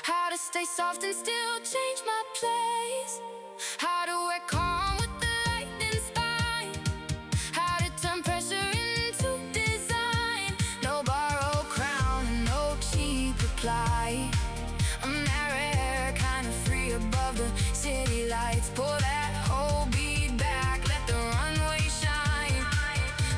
how to stay soft and still change my place, how to wear calm with the lightning spine, how to turn pressure into design. No borrowed crown and no cheap reply. I'm that rare kind of free above the city lights. Pull that whole beat back, let the runway shine,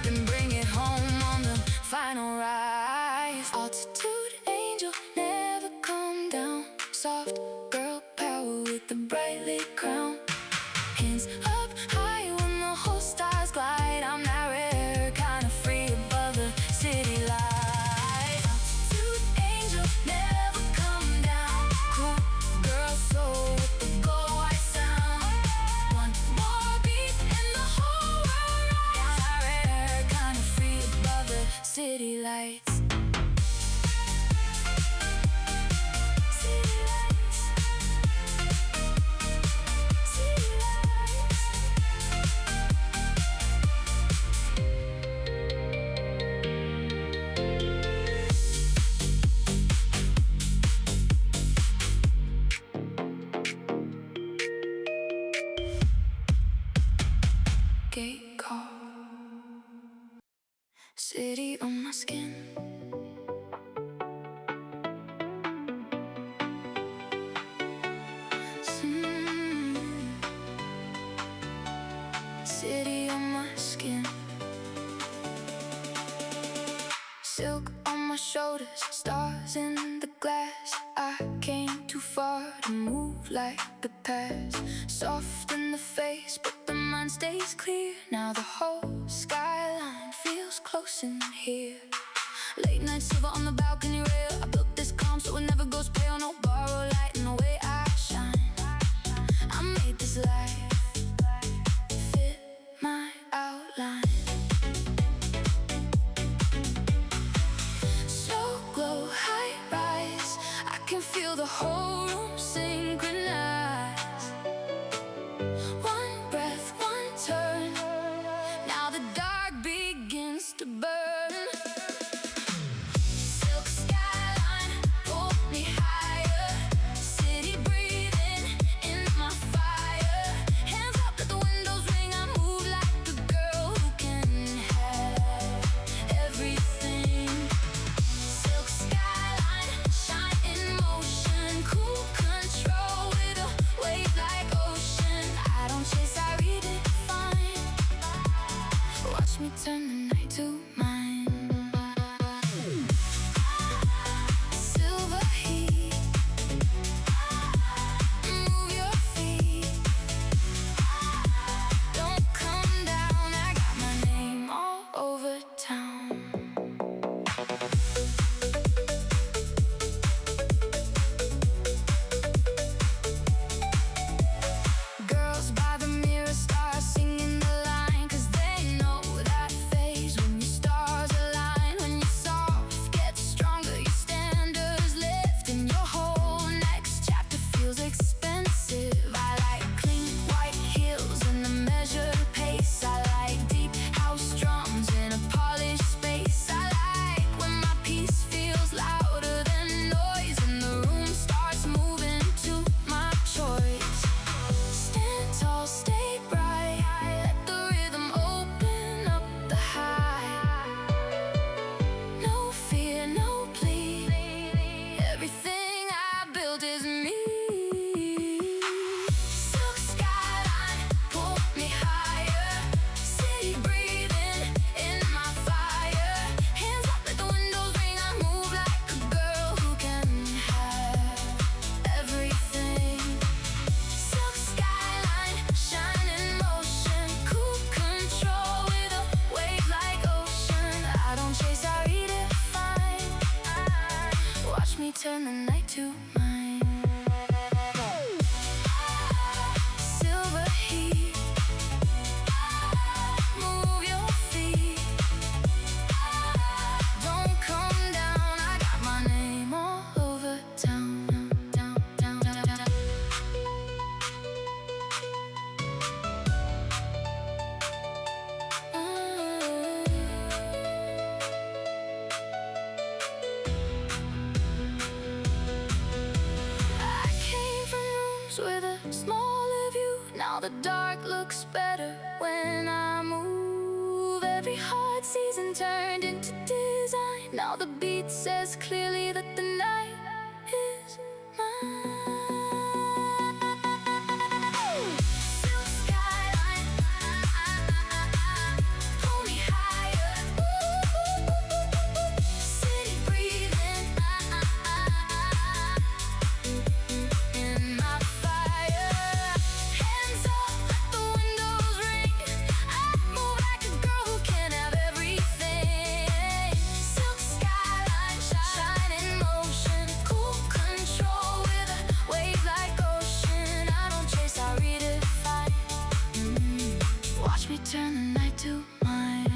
then bring it home on the final rise. Altitude angel, never come down. Soft girl power with the bright lit crown. Hands up high when the whole stars glide. I'm that rare kind of free above the city lights. Altitude angel, never come down. Cool girl soul with the gold white sound. One more beat and the whole world rides. I'm that rare kind of free above the city lights. City lights. City lights. Gate call. City on my skin. City on my skin. Silk on my shoulders, stars in the glass. I far to move like the past. Soft in the face, but the mind stays clear. Now the whole skyline feels close in here. Late night silver on the balcony rail. I built this calm so it never goes pale. No borrow light in the way I shine. I made this life fit my outline. Slow glow, high rise, I can feel the whole room synchronize. One breath, one turn, now the dark begins to burn. Turn the night to mine. Silver heat, move your feet. Don't come down, I got my name all over town. Girls by the mirror, stars singing the line, 'cause they know that phase when your stars align. When your soft gets stronger, your standards lift, and your whole next chapter feels expensive. I like clean white heels and the measured pace. I like deep house drums in a polished space. I like when my peace feels louder than noise, and the room starts moving to my choice. Stand tall, stay bright, let the rhythm open up the high. No fear, no plea, everything I built is me. Silk skyline, pull me higher. City breathing in my fire. Hands up, let the windows ring. I move like a girl who can have everything. Silk skyline, shine in motion. Cool control with a wave like ocean. I don't chase, I redefine. Watch me turn the night to mine. Silver heat, move your feet. Don't come down, I got my name all over town. Down, down, down, down, down. I came from rooms with a smaller view. Now the dark looks better when I move. Every hard season turned into design. Now the beat says clearly that the night is mine. Silk skyline, pull me higher. City breathing in my fire. Hands up, let the windows ring. I move like a girl who can have everything. Silk skyline, shine in motion. Cool control with a wave like ocean. I don't chase, I redefine. Watch me turn the night to mine.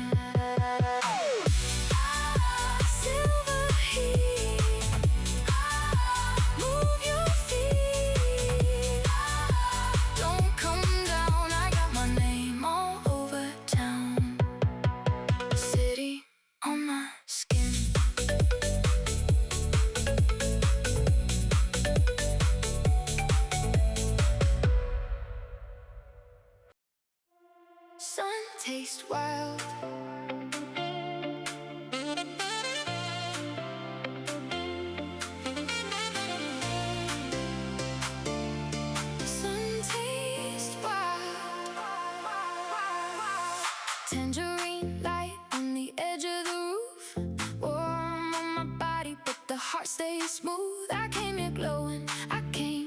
Silver heat, move your feet. Don't come down, I got my name all over town. City on my skin. Sun taste wild. Sun taste wild. Tangerine light on the edge of the roof. Warm on my body, but the heart stays smooth. I came here glowing, I came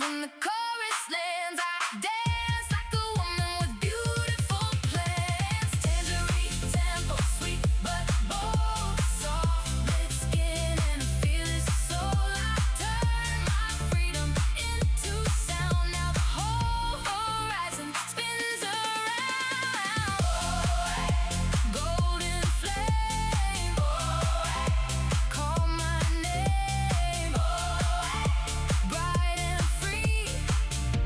when the chorus lands, I dance like a woman with beautiful plans. Tangerine tempo, sweet but bold, soft lit skin and a fearless soul. I turn my freedom into sound. Now the whole horizon spins around. Golden flame, call my name. Bright and free,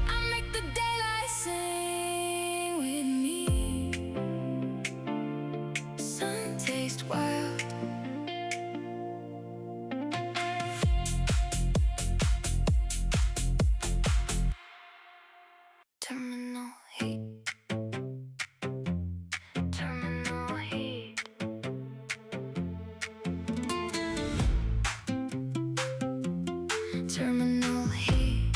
I make the daylight sing with me. Sun taste wild. Terminal heat. Terminal heat. Terminal heat.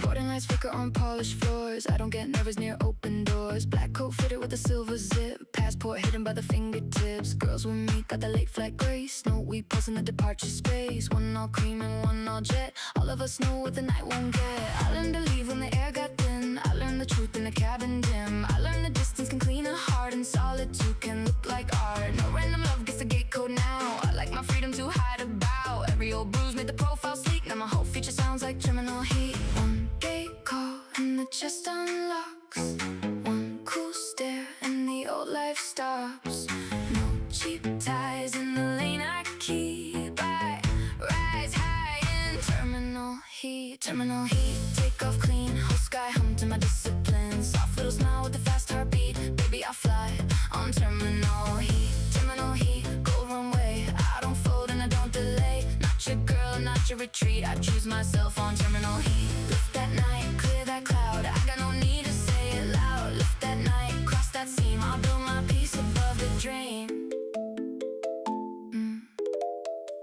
Boarding lights flicker on polished floors. I don't get nervous near open doors. Black coat fitted with a silver zip. Passport hidden by the fingertips. Girls with me got the late flight grace. No weak pulse in the departure space. One all cream and one all jet. All of us know what the night won't get. I learned to leave when the air got thin. I learned the truth in the cabin dim. I learned the distance can clean a heart, and solitude can look like art. No random love gets the gate code now. I like my freedom too high to bow. Every old bruise made the profile sleek. Now my whole future sounds like terminal heat. One gate call and the chest unlocks. One cool stare and the old life stops. No cheap ties in the lane I keep. I rise high in terminal heat. Terminal heat, take off clean. Whole sky hum to my discipline. Soft little smile with a fast heartbeat. Baby, I fly on terminal heat. Terminal heat, gold runway. I don't fold and I don't delay. Not your girl, not your retreat. I choose myself on terminal heat. Lift that night, clear that cloud. I got no need to say it loud. Lift that night, cross that seam. I'll build my peace above the drain.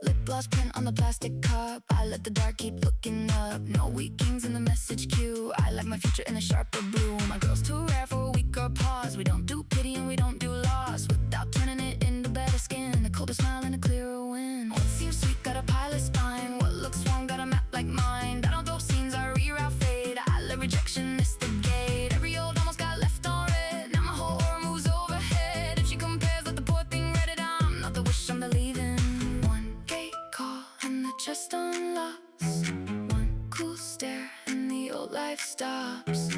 Lip gloss print on the plastic cup. I let the dark keep looking up. No weak kings in the message queue. I like my future in a sharper blue. My girl's too rare for a week or pause. We don't do pity and we don't do loss. Without turning it into better skin. A colder smile and a clearer wind. What seems sweet got a pilot spine. What looks wrong got a map like mine. I don't dope scenes, I reroute fade. I let rejection miss the gate. Every old almost got left on red. Now my whole aura moves overhead. If she compares, let the poor thing read it. I'm not the wish, I'm the leaving. One gate call and the chest unlocks. One cool stare and the old life stops.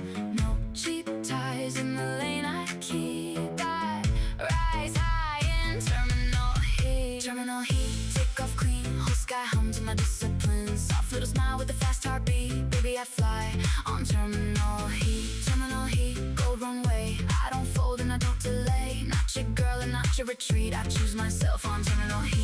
No cheap ties in the lane I keep. I rise high in terminal heat. Terminal heat, take off clean. Whole sky hum to my discipline. Soft little smile with a fast heartbeat. Baby, I fly on terminal heat. Terminal heat, gold runway. I don't fold and I don't delay. Not your girl and not your retreat. I choose myself on terminal heat.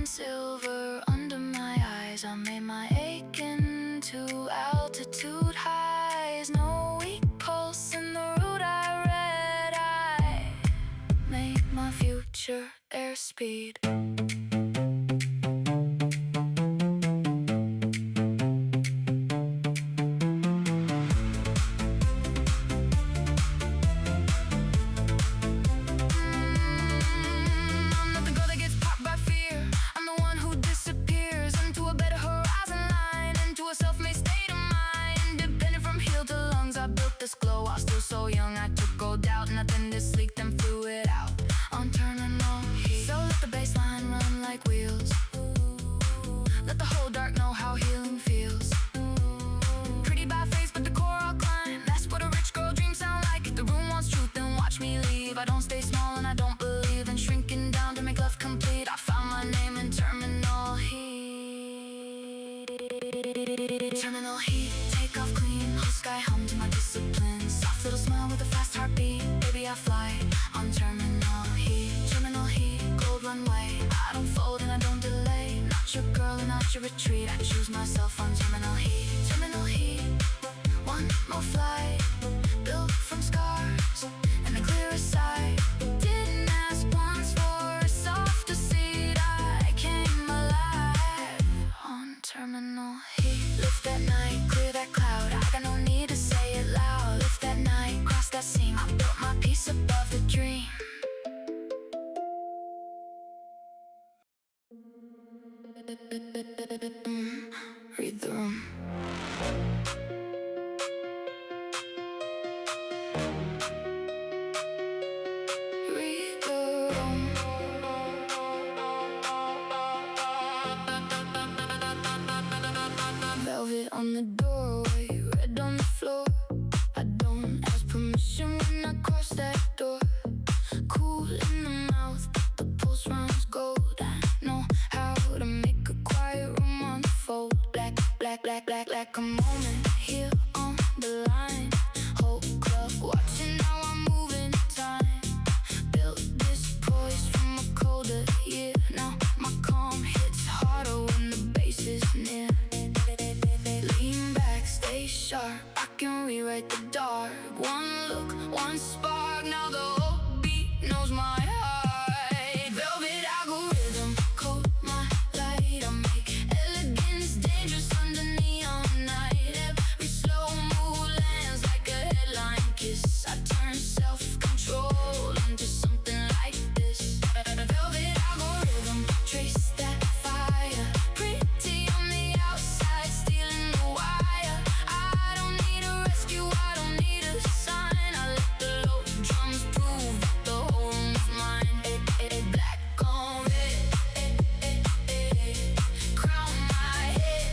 Silver under my eyes. I made my ache into altitude highs. No weak pulse in the route I read. I made my future airspeed. Glow, I was still so young. I took gold out, nothing to sleek, then flew it out on terminal heat. So let the bass line run like wheels. Let the whole dark know how healing feels. Pretty by face, but the core I'll climb. That's what a rich girl dreams sound like. If the room wants truth, then watch me leave. I don't stay small and I don't believe in shrinking down to make love complete. I found my name in terminal heat. Terminal heat, take off clean. Whole sky hum to my discipline. Soft little smile with a fast heartbeat. Baby, I fly on terminal heat. Terminal heat, gold runway. I don't fold and I don't delay. Not your girl and not your retreat. I choose myself on terminal heat. Terminal heat, one more flight. Built from scars and the clearest sight. Read the room. Read the room. Velvet on the doorway, red on the floor. I don't ask permission when I cross that door. Cool in the mouth, but the pulse runs gold. I know how to make a quiet room unfold. Black, black, black, black, black, a moment here on the line. Whole club watching how I'm moving time. Built this poise from a colder year. Now my calm hits harder when the bass is near. Lean back, stay sharp, I can rewrite the dark. One look, one spark, now the whole beat knows my heart. Velvet algorithm, coat my light. I make elegance dangerous under neon night. Every slow move lands like a headline kiss. I turn self-control into something like this. Velvet algorithm, trace that fire. Pretty on the outside, stealing the wire. I don't need a rescue, I don't need a sign. I let the low drums prove that the whole room's mine. Black on red, crown my head,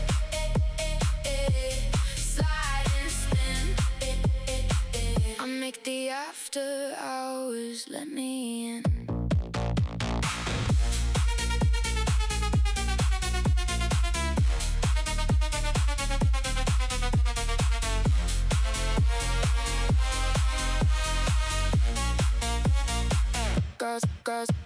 slide and spin. I make the after hours let me in.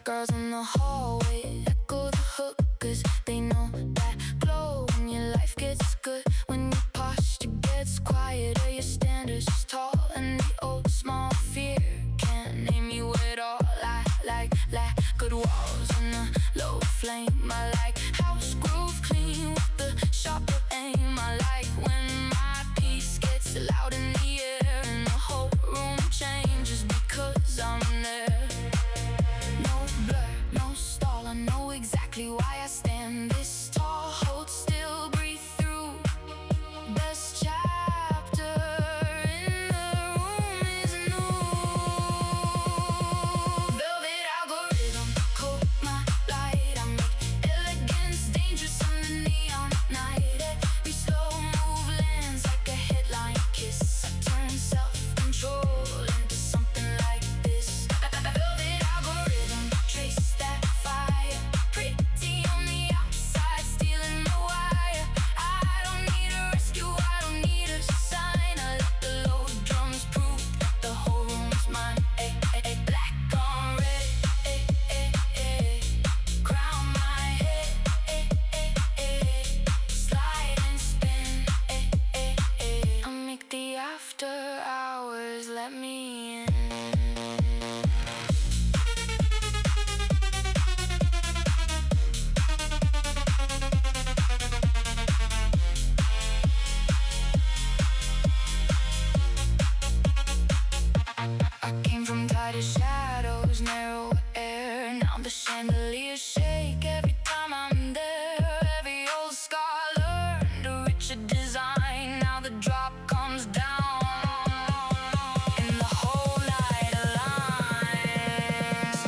Girls in the hallway echo the hookers. They know that glow when your life gets good. When your posture gets quieter, your standards just tall. And the old small fear can't name you at all. Like good walls on a low flame. I like house groove clean with the sharper aim. I like when my piece gets loud in the air and the whole room changes because I'm there. No blur, no stall, I know exactly why I stand this tall. Hold still, breathe through. Best chapter in the room is new. Velvet algorithm, coat my light. I make elegance dangerous under neon night. Every slow move lands like a headline kiss. I turn self-control into something like this. Velvet algorithm, trace that fire. Pretty on the outside, stealing the wire. I don't need a rescue, I don't need a sign. I let the low drums prove that the whole room's mine. Black on red, crown my head, slide and spin. I make the after hours let me in. I came from tighter shadows, narrow air. Now the chandeliers shake every time I'm there. Every old scar learned a richer design. Now the drop comes down and the whole night aligns.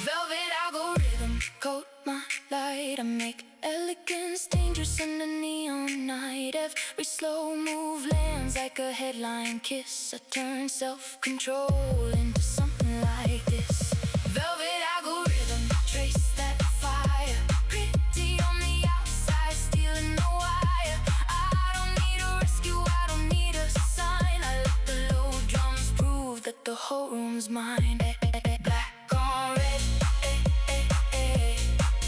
Velvet algorithm, coat my light. I make elegance dangerous in the neon night. Every slow move lands like a headline kiss. I turn self-control into something like this. Velvet algorithm, trace that fire. Pretty on the outside, stealing the wire. I don't need a rescue, I don't need a sign. I let the low drums prove that the whole room's mine. Black on red,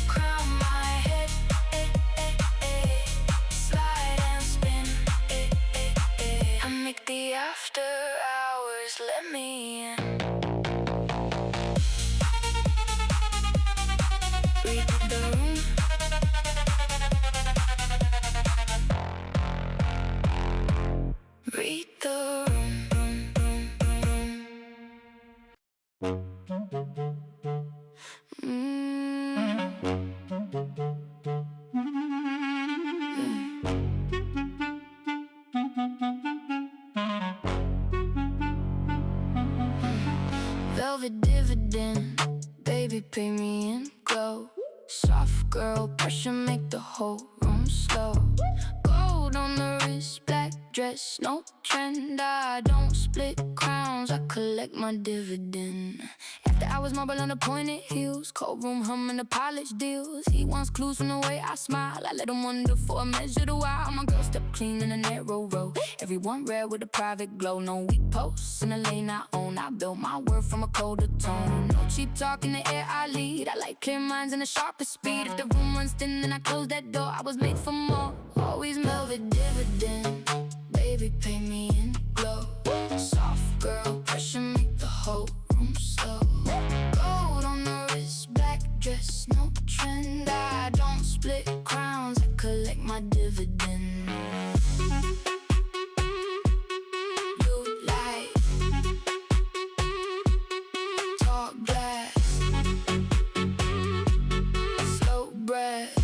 crown my head, slide and spin. I make the after hours let me in. Read the room. Read the room. dividend. Baby, pay me in glow. Soft girl, pressure make the whole room slow. Gold on the wrist, black dress, no trend. I don't split crowns, I collect my dividend. After hours, marble on the pointed heels, cold room humming the polished deals. He wants clues from the way I smile. I let him wonder for a measure the while. My girl step clean in a narrow row. Everyone rare with a private glow. No weak posts in a lane I own. I built my word from a colder tone. No cheap talk in the air I lead. I like clear minds and the sharpest speed. If the room runs thin, then I close that door. I was made for more. Always velvet dividend. Baby, pay me in glow. Soft girl, pressure make the whole room slow. Gold on the wrist, black dress, no trend. I don't split crowns, I collect my dividend. Blue light, tall glass, slow breath.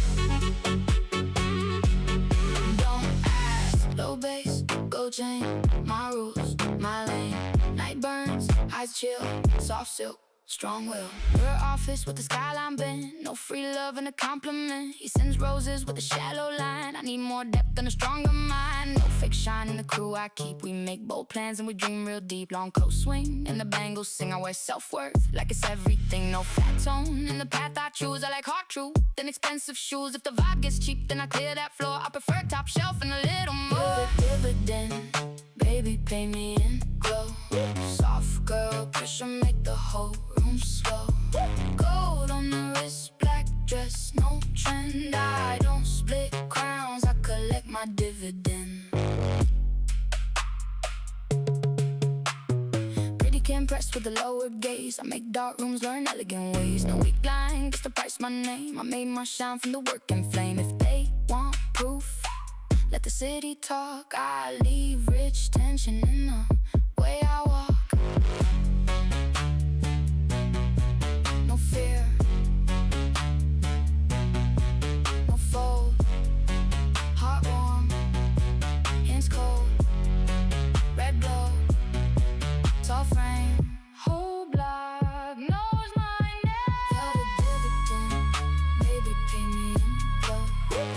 Don't ask, low bass, gold chain, my rules, my lane. Night burns, eyes chill, soft silk, strong will. Her office with the skyline bend. No free love and a compliment. He sends roses with a shallow line. I need more depth and a stronger mind. No fake shine in the crew I keep. We make bold plans and we dream real deep. Long coat swing and the bangles sing. I wear self-worth like it's everything. No fat tone in the path I choose. I like hard truth than expensive shoes. If the vibe gets cheap, then I clear that floor. I prefer top shelf and a little more dividend. Baby, pay me in glow. Soft girl, pressure make the whole room slow. Gold on the wrist, black dress, no trend. I don't split crowns, I collect my dividend. Pretty can press with a lower gaze. I make dark rooms learn elegant ways. No weak line, just to price my name. I made my shine from the working flame. If they want proof, let the city talk. I leave rich tension in the way I walk. No fear, no fold. Heart warm, hands cold. Red glow, tall frame. Whole block knows my name. Velvet dividend, baby, pay me in glow.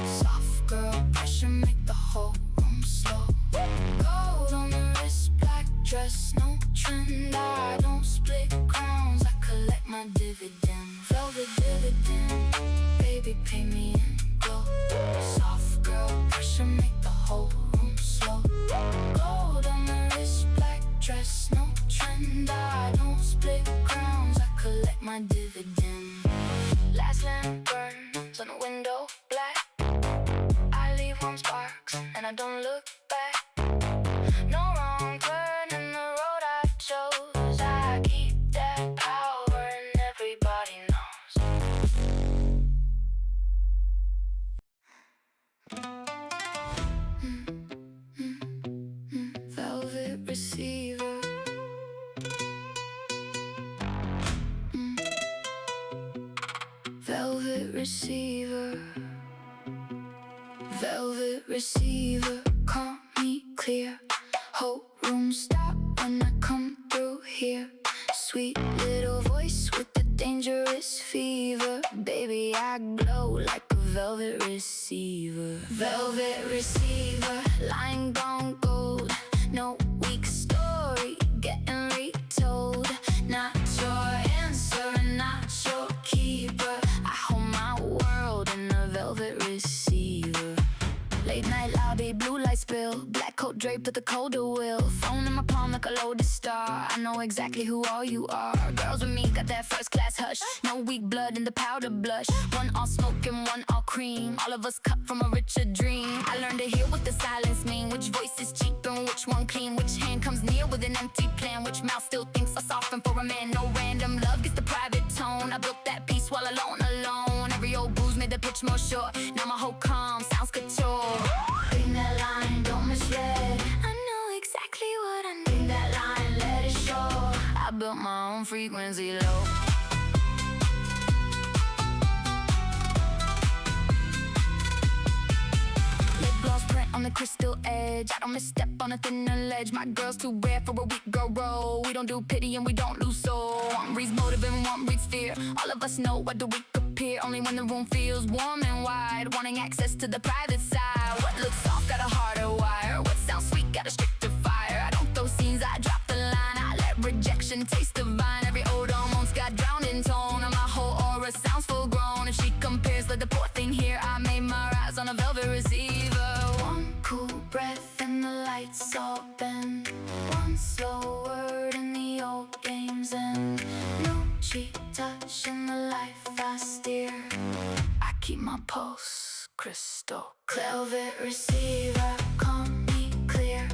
Soft girl, pressure make the whole room slow. Gold on the wrist, black dress, no trend. I don't split crowns, I collect my dividend. Velvet dividend, baby, pay me in glow. Soft girl, pressure make the whole room slow. Gold on the wrist, black dress, no trend. I don't split crowns, I collect my dividend. Last lamp burns on the window black. I leave warm sparks and I don't look back. No wrong turn in the road I chose. I keep that power and everybody knows. Velvet receiver. Velvet receiver. Velvet receiver, call me clear. Whole room stop when I come through here. Sweet little voice with the dangerous fever. Baby, I glow like a velvet receiver. Velvet receiver, lying gone gold. No weak story, getting retold. Not your answer and not your keeper. I hold my world in a velvet receiver. Late night lobby, blue light spill. Black coat draped with a colder will. Phone in my palm like a loaded star. I know exactly who all you are. Girls with me got that first class hush. No weak blood in the powder blush. One all smoke and one all cream. All of us cut from a richer dream. I learned to hear what the silence mean. Which voice is cheap and which one clean. Which hand comes near with an empty plan. Which mouth still thinks I soften for a man. No random love gets the private tone. I built that peace while alone. Every old bruise made the pitch more sure. Now my whole calm sounds couture. Reading that line, don't misread. I know exactly what I need. That line, let it show. I built my own frequency low. Lip gloss print on on the crystal edge. I don't misstep on a thinner ledge. My girl's too rare for a weak girl roll. We don't do pity and we don't lose soul. One breeds motive and one breeds fear. All of us know what the weak appear only when the room feels warm and wide, wanting access to the private side. What looks soft got a harder wire. What sounds sweet got a stricter fire. I don't throw scenes, I drop the line. I let rejection taste divine. Every old almost got drowned in tone, and my whole aura sounds full grown. If she compares like the poor thing here, I made my rise on a velvet receiver. One cool breath and the lights all bend. One slow word and the old game's end. No cheap touch in the life I steer. I keep my pulse crystal clear. Velvet receiver, calm me clear.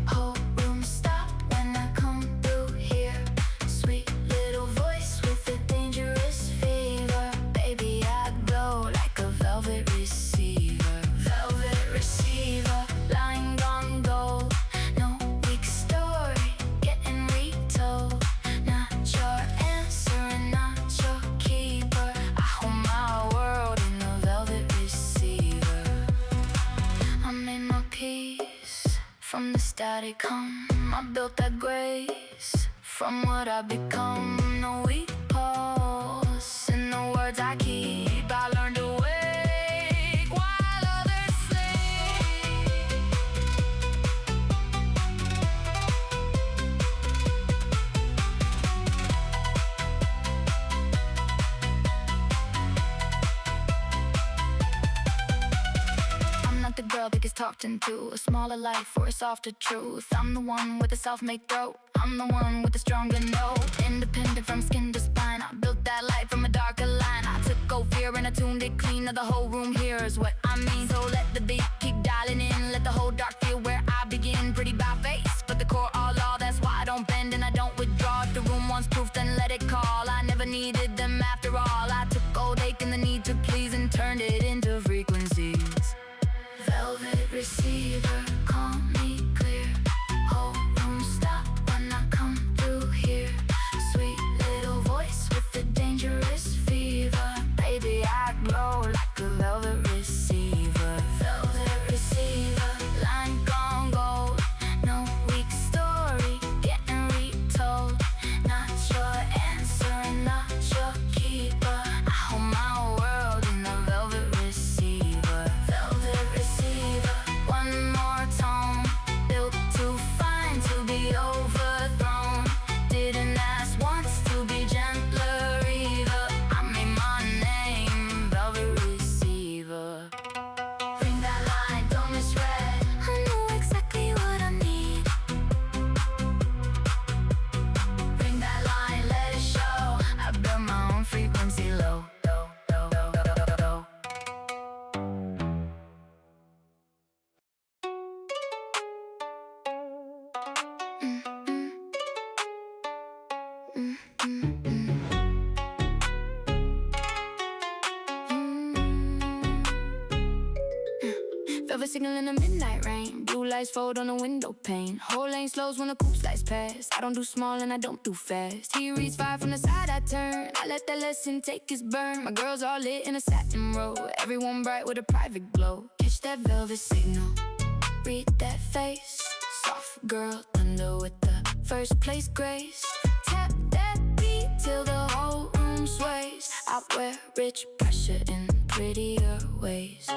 Whole room stop when I come through here. Sweet little voice with a dangerous fever. Baby, I glow like a velvet receiver. Velvet receiver, line gone gold. No weak story, getting retold. Not your answer and not your keeper. I hold my world in a velvet receiver. I made my peace from the static hum. I built that grace from what I become. No weak pause in the words I keep. I learned to wake while others sleep. I'm not the girl that gets talked into a smaller life or a softer truth. I'm the one with a self-made throat. I'm the one with a stronger note. Independent from skin to spine. I built that light from a darker line. I took old fear and I tuned it clean. Now the whole room hears what I mean. So let the beat keep dialing in. Let the whole dark feel where I begin. Pretty by face, but the core all law. That's why I don't bend and I don't withdraw. If the room wants proof, then let it call. I never needed them after all. I took old ache and the need to please and turned it into frequencies. Velvet receiver, calm me clear. Whole room stop when I come through here. Sweet little voice with a dangerous fever. Baby, I glow like a velvet receiver. Velvet receiver, line gone gold. No weak story, getting retold. Not your answer and not your keeper. I hold my world in a velvet receiver. Velvet receiver, one more tone. Built too fine to be overthrown. Didn't ask once to be gentler either. I made my name velvet receiver. Bring that line, don't misread. I know exactly what I need. Bring that line, let it show. I built my own frequency low. Velvet signal in the midnight rain. Blue lights fold on the window pane. Whole lane slows when the coupe slides past. I don't do small and I don't do fast. He reads fire from the side I turn. I let that lesson take his burn. My girls all lit in a satin row. Everyone bright with a private glow. Catch that velvet signal, read that face. Soft girl thunder with the first place grace. Tap that beat till the whole room sways. I wear rich pressure in prettier ways.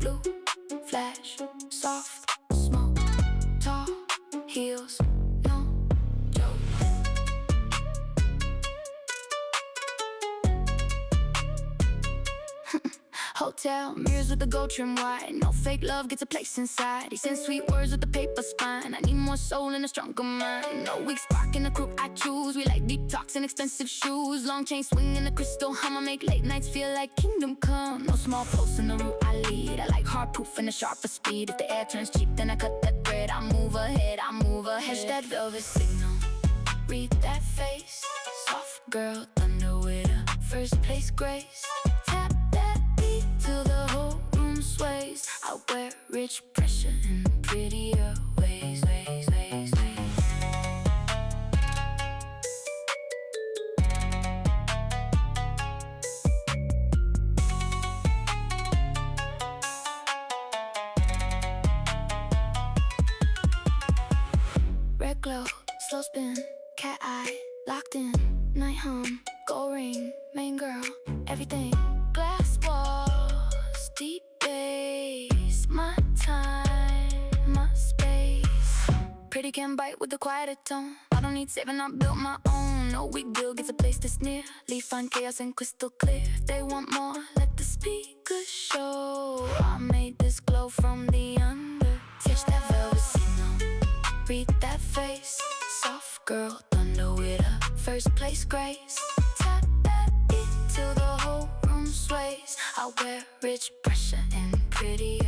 Blue flash, soft smoke, tall heels, no joke. Hotel mirrors with the gold trim wide. No fake love gets a place inside. He sends sweet words with the paper spine. I need more soul and a stronger mind. No weak spark in the crew I choose. We like deep talks and expensive shoes. Long chain swing in the crystal hum. I make late nights feel like kingdom come. No small posts in the route I lead. I like hard proof and a sharper speed. If the air turns cheap, then I cut that thread. I move ahead, I move ahead. Catch that velvet signal, read that face. Soft girl thunder with a first place grace. Tap that beat till the whole room sways. I wear rich pressure in prettier ways. Night hum, gold ring, main girl, everything. Glass walls, deep bass, my time, my space. Pretty can bite with the quieter tone. I don't need saving, I built my own. No weak deal gets a place that's near. Leave fun, chaos, and crystal clear. If they want more, let the speakers show. I made this glow from the under. Catch that velvet signal, read that face. Soft girl, thunder with a first place grace. Tap that beat till the whole room sways. I wear rich pressure and pretty